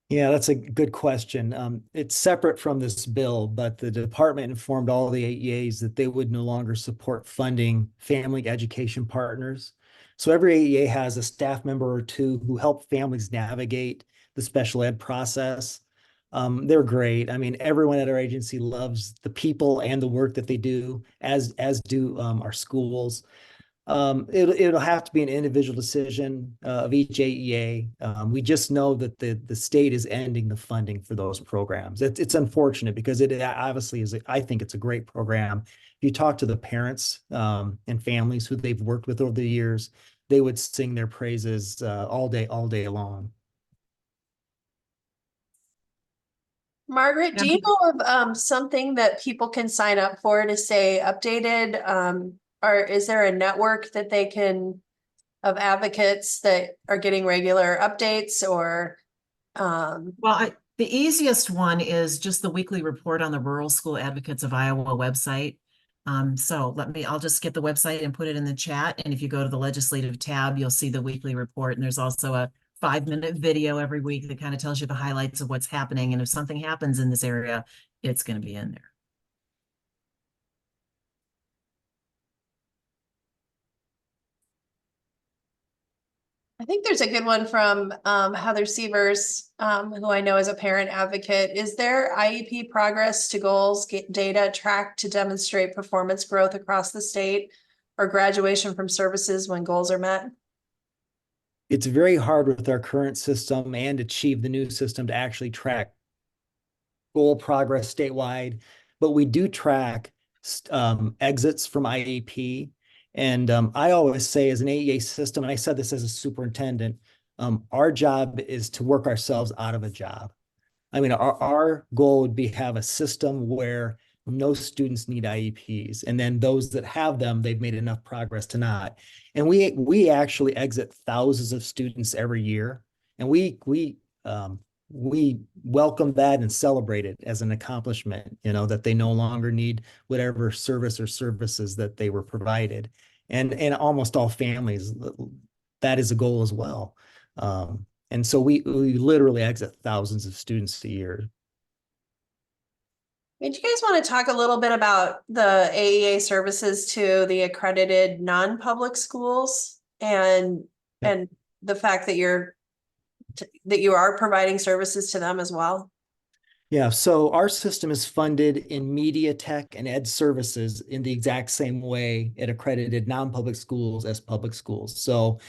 Yeah, that's a good question. It's separate from this bill, but the department informed all the AEAs that they would no longer support funding family education partners. So every AEA has a staff member or two who help families navigate the special ed process. They're great. I mean, everyone at our agency loves the people and the work that they do, as do our schools. It'll have to be an individual decision of each AEA. We just know that the state is ending the funding for those programs. It's unfortunate because it obviously is. I think it's a great program. If you talk to the parents and families who they've worked with over the years, they would sing their praises all day long. Margaret, do you know of something that people can sign up for to stay updated? Or is there a network that they can of advocates that are getting regular updates or Well, the easiest one is just the weekly report on the Rural School Advocates of Iowa website. So I'll just get the website and put it in the chat. And if you go to the legislative tab, you'll see the weekly report. And there's also a 5-minute video every week that kind of tells you the highlights of what's happening. And if something happens in this area, it's going to be in there. I think there's a good one from Heather Sievers, who I know is a parent advocate. Is there IEP progress to goals data tracked to demonstrate performance growth across the state or graduation from services when goals are met? It's very hard with our current system and Achieve, the new system, to actually track goal progress statewide, but we do track exits from IEP. And I always say, as an AEA system, and I said this as a superintendent, our job is to work ourselves out of a job. I mean, our goal would be have a system where no students need IEPs, and then those that have them, they've made enough progress to not. And we actually exit thousands of students every year, and we welcome that and celebrate it as an accomplishment, you know, that they no longer need whatever service or services that they were provided. And almost all families, that is a goal as well. And so we literally exit thousands of students a year. And do you guys want to talk a little bit about the AEA services to the accredited non-public schools and the fact that you are providing services to them as well? Yeah, so our system is funded in media tech and ed services in the exact same way at accredited non-public schools as public schools. So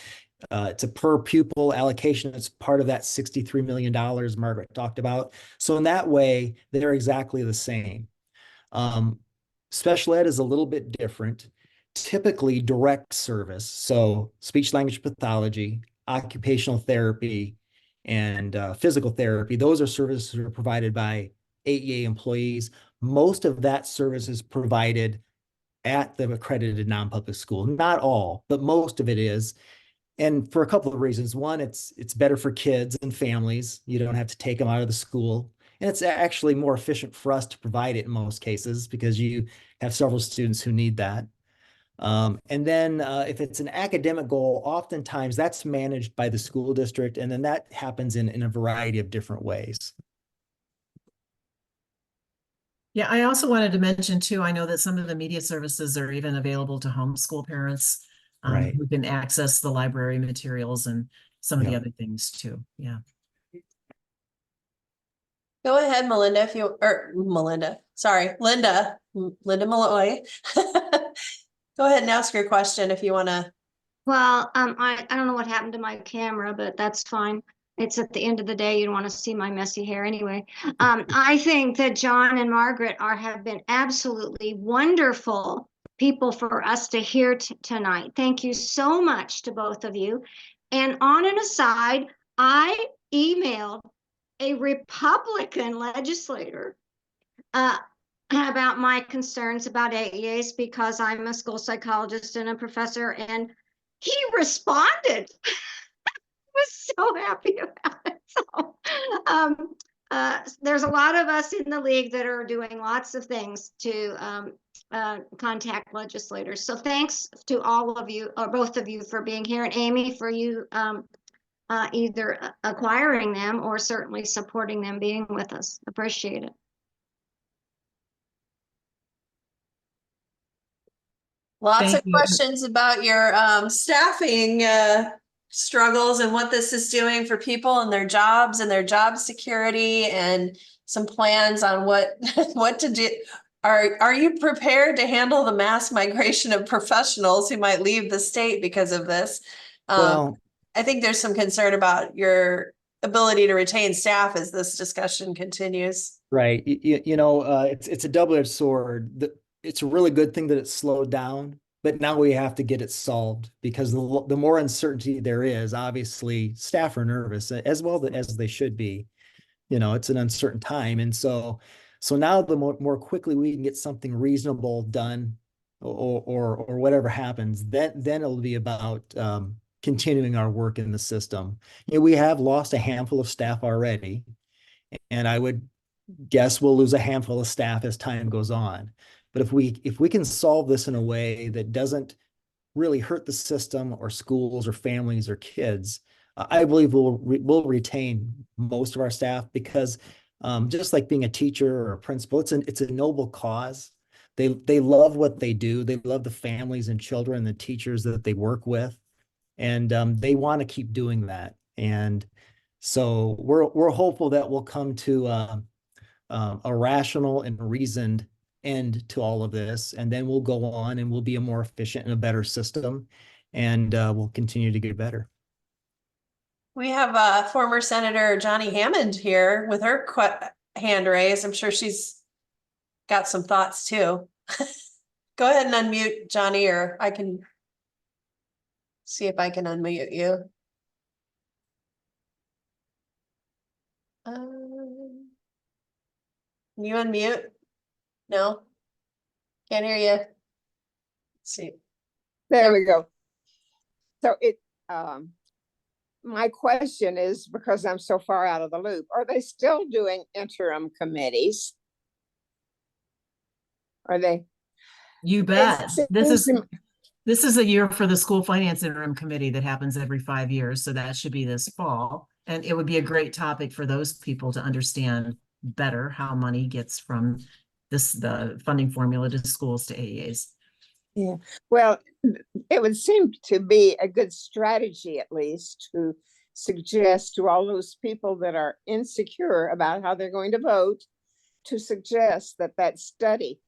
it's a per pupil allocation. It's part of that $63 million Margaret talked about. So in that way, they're exactly the same. Special ed is a little bit different. Typically direct service, so speech language pathology, occupational therapy, and physical therapy. Those are services that are provided by AEA employees. Most of that service is provided at the accredited non-public school. Not all, but most of it is. And for a couple of reasons. One, it's better for kids and families. You don't have to take them out of the school. And it's actually more efficient for us to provide it in most cases because you have several students who need that. And then if it's an academic goal, oftentimes that's managed by the school district, and then that happens in a variety of different ways. Yeah, I also wanted to mention too, I know that some of the media services are even available to homeschool parents Right. who can access the library materials and some of the Yeah. other things too. Yeah. Go ahead, Melinda, if you, or Melinda, sorry, Linda Malloy. Go ahead and ask your question if you want to. Well, I don't know what happened to my camera, but that's fine. It's at the end of the day. You don't want to see my messy hair anyway. I think that John and Margaret have been absolutely wonderful people for us to hear tonight. Thank you so much to both of you. And on an aside, I emailed a Republican legislator about my concerns about AEAs because I'm a school psychologist and a professor, and he responded. I was so happy about it. So, there's a lot of us in the league that are doing lots of things to contact legislators. So thanks to all of you, or both of you, for being here, and Amy, for you either acquiring them or certainly supporting them being with us. Appreciate it. Lots of Thank you. questions about your staffing struggles and what this is doing for people and their jobs and their job security, and some plans on what what to do. Are you prepared to handle the mass migration of professionals who might leave the state because of this? Well, I think there's some concern about your ability to retain staff as this discussion continues. right. It's a double-edged sword. It's a really good thing that it's slowed down, but now we have to get it solved, because the more uncertainty there is, obviously staff are nervous as well as they should be. It's an uncertain time. And so now the more quickly we can get something reasonable done, or whatever happens, then it'll be about continuing our work in the system. We have lost a handful of staff already, and I would guess we'll lose a handful of staff as time goes on. But if we can solve this in a way that doesn't really hurt the system or schools or families or kids, I believe we'll retain most of our staff, because just like being a teacher or a principal, it's a noble cause. They love what they do. They love the families and children, the teachers that they work with, and they want to keep doing that. And so we're hopeful that we'll come to a rational and reasoned end to all of this, and then we'll go on and we'll be a more efficient and a better system, and we'll continue to get better. We have former Senator Johnny Hammond here with her hand raised. I'm sure she's got some thoughts too. Go ahead and unmute Johnny, or I can see if I can unmute you. Can you unmute? No, can't hear you. Let's see. There we go. So my question is, because I'm so far out of the loop, are they still doing interim committees? Are they? You bet. This This is a year for the school finance interim committee that happens every 5 years. So that should be this fall. And it would be a great topic for those people to understand better how money gets from the funding formula to schools to AEAs. Yeah, well, it would seem to be a good strategy, at least, to suggest to all those people that are insecure about how they're going to vote, to suggest that study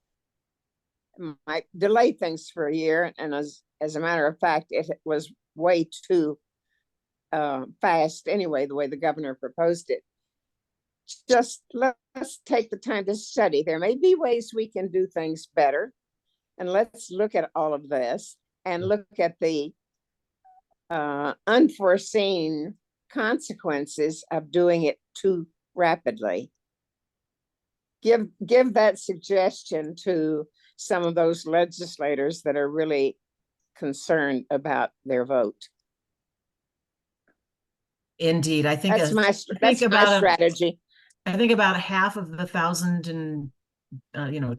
might delay things for a year. And as a matter of fact, it was way too fast anyway, the way the governor proposed it. Just let's take the time to study. There may be ways we can do things better. And let's look at all of this and look at the unforeseen consequences of doing it too rapidly. Give that suggestion to some of those legislators that are really concerned about their vote. Indeed, I think that's my strategy. I think about half of the 1,000 and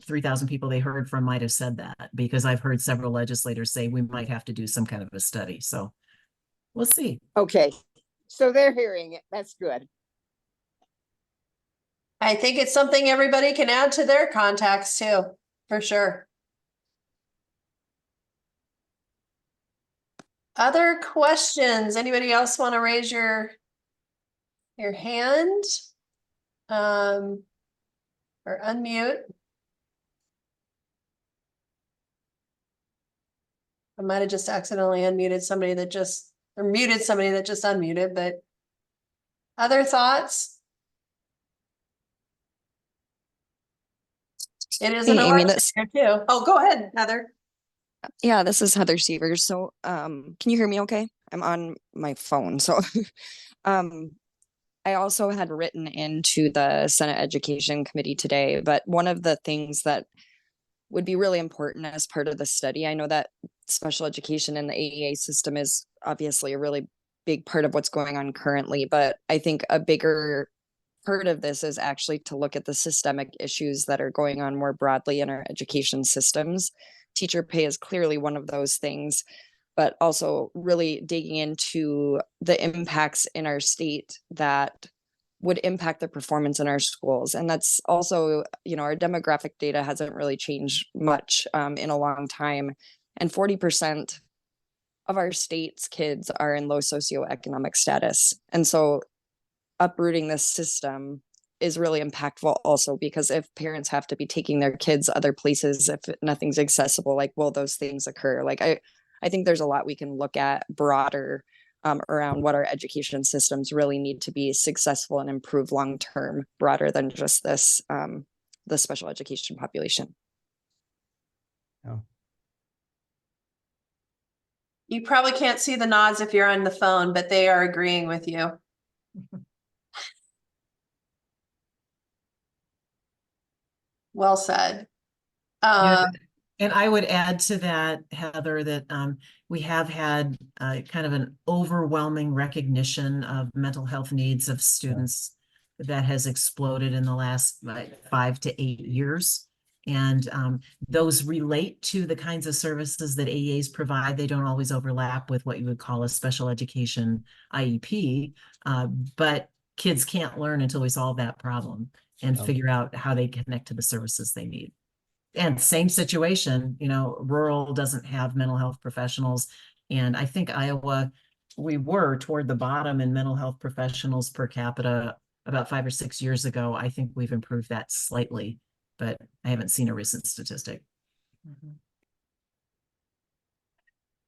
3,000 people they heard from might have said that, because I've heard several legislators say we might have to do some kind of a study. So we'll see. Okay, so they're hearing it. That's good. I think it's something everybody can add to their contacts too, for sure. Other questions? Anybody else want to raise your hand? Or unmute? I might have just accidentally unmuted somebody that just, or muted somebody that just unmuted, but other thoughts? It is an Hey, Amy, election this year too. Oh, go ahead, Heather. yeah, this is Heather Seavers. So, can you hear me okay? I'm on my phone. So, um, I also had written into the Senate Education Committee today, but one of the things that would be really important as part of the study, I know that special education in the AEA system is obviously a really big part of what's going on currently, but I think a bigger part of this is actually to look at the systemic issues that are going on more broadly in our education systems. Teacher pay is clearly one of those things, but also really digging into the impacts in our state that would impact the performance in our schools. And that's also, our demographic data hasn't really changed much in a long time. And 40% of our state's kids are in low socioeconomic status. And so uprooting this system is really impactful also, because if parents have to be taking their kids other places, if nothing's accessible, like, will those things occur? Like, I think there's a lot we can look at broader around what our education systems really need to be successful and improve long-term, broader than just this, the special education population. Oh. You probably can't see the nods if you're on the phone, but they are agreeing with you. Well said. And I would add to that, Heather, that we have had kind of an overwhelming recognition of mental health needs of students that has exploded in the last 5 to 8 years. And those relate to the kinds of services that AEAs provide. They don't always overlap with what you would call a special education IEP, but kids can't learn until we solve that problem and figure out how they connect to the services they need. And same situation, rural doesn't have mental health professionals. And I think Iowa, we were toward the bottom in mental health professionals per capita about 5 or 6 years ago. I think we've improved that slightly, but I haven't seen a recent statistic.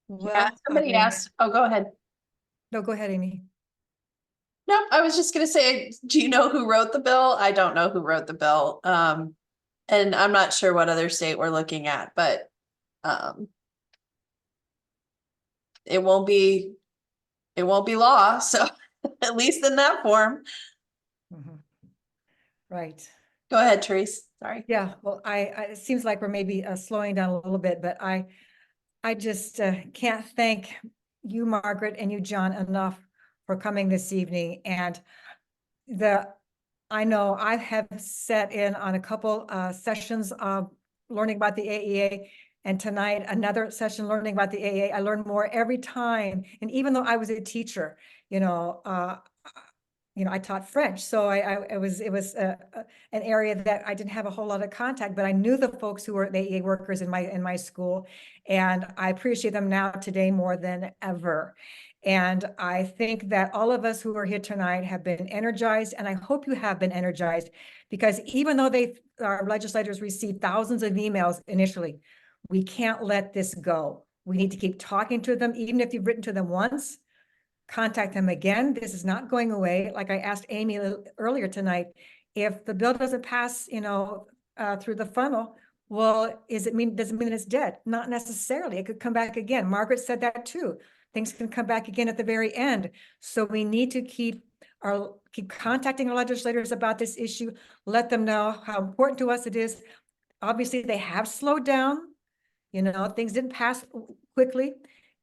Yeah, somebody asked, oh, go ahead. No, go ahead, Amy. No, I was just gonna say, do you know who wrote the bill? I don't know who wrote the bill. And I'm not sure what other state we're looking at, but it won't be law. So at least in that form. Right. Go ahead, Terese. Sorry. Yeah, well, it seems like we're maybe slowing down a little bit, but I just can't thank you, Margaret, and you, John, enough for coming this evening. And I know I have sat in on a couple sessions of learning about the AEA, and tonight another session learning about the AEA. I learn more every time. And even though I was a teacher, I taught French, so it was an area that I didn't have a whole lot of contact, but I knew the folks who were the AEA workers in my school, and I appreciate them now today more than ever. And I think that all of us who are here tonight have been energized, and I hope you have been energized, because even though our legislators received thousands of emails initially, we can't let this go. We need to keep talking to them, even if you've written to them once. Contact them again. This is not going away. Like I asked Amy earlier tonight, if the bill doesn't pass, through the funnel, well, does it mean it's dead? Not necessarily. It could come back again. Margaret said that too. Things can come back again at the very end. So we need to keep contacting our legislators about this issue. Let them know how important to us it is. Obviously, they have slowed down. Things didn't pass quickly.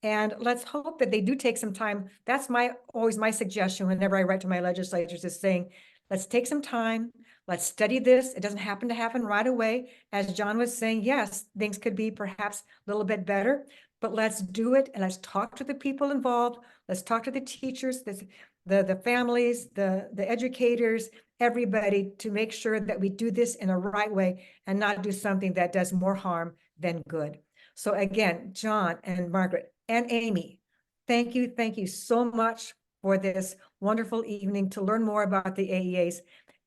And let's hope that they do take some time. That's always my suggestion whenever I write to my legislators, is saying, let's take some time. Let's study this. It doesn't happen right away. As John was saying, yes, things could be perhaps a little bit better, but let's do it. And let's talk to the people involved. Let's talk to the teachers, the families, the educators, everybody to make sure that we do this in a right way and not do something that does more harm than good. So again, John and Margaret and Amy, thank you so much for this wonderful evening to learn more about the AEAs.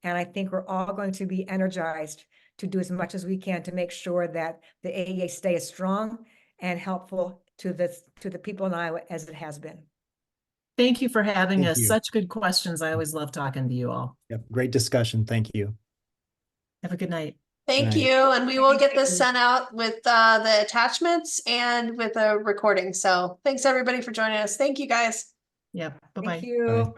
And I think we're all going to be energized to do as much as we can to make sure that the AEA stay as strong and helpful to the people in Iowa as it has been. Thank you for having Thank us. you. Such good questions. I always love talking to you all. Yep, great discussion. Thank you. Have a good night. Thank Night. you, and we will Thank get this you. sent out with the attachments and with a recording. So thanks everybody for joining us. Thank you guys. Yeah, bye-bye. Thank you.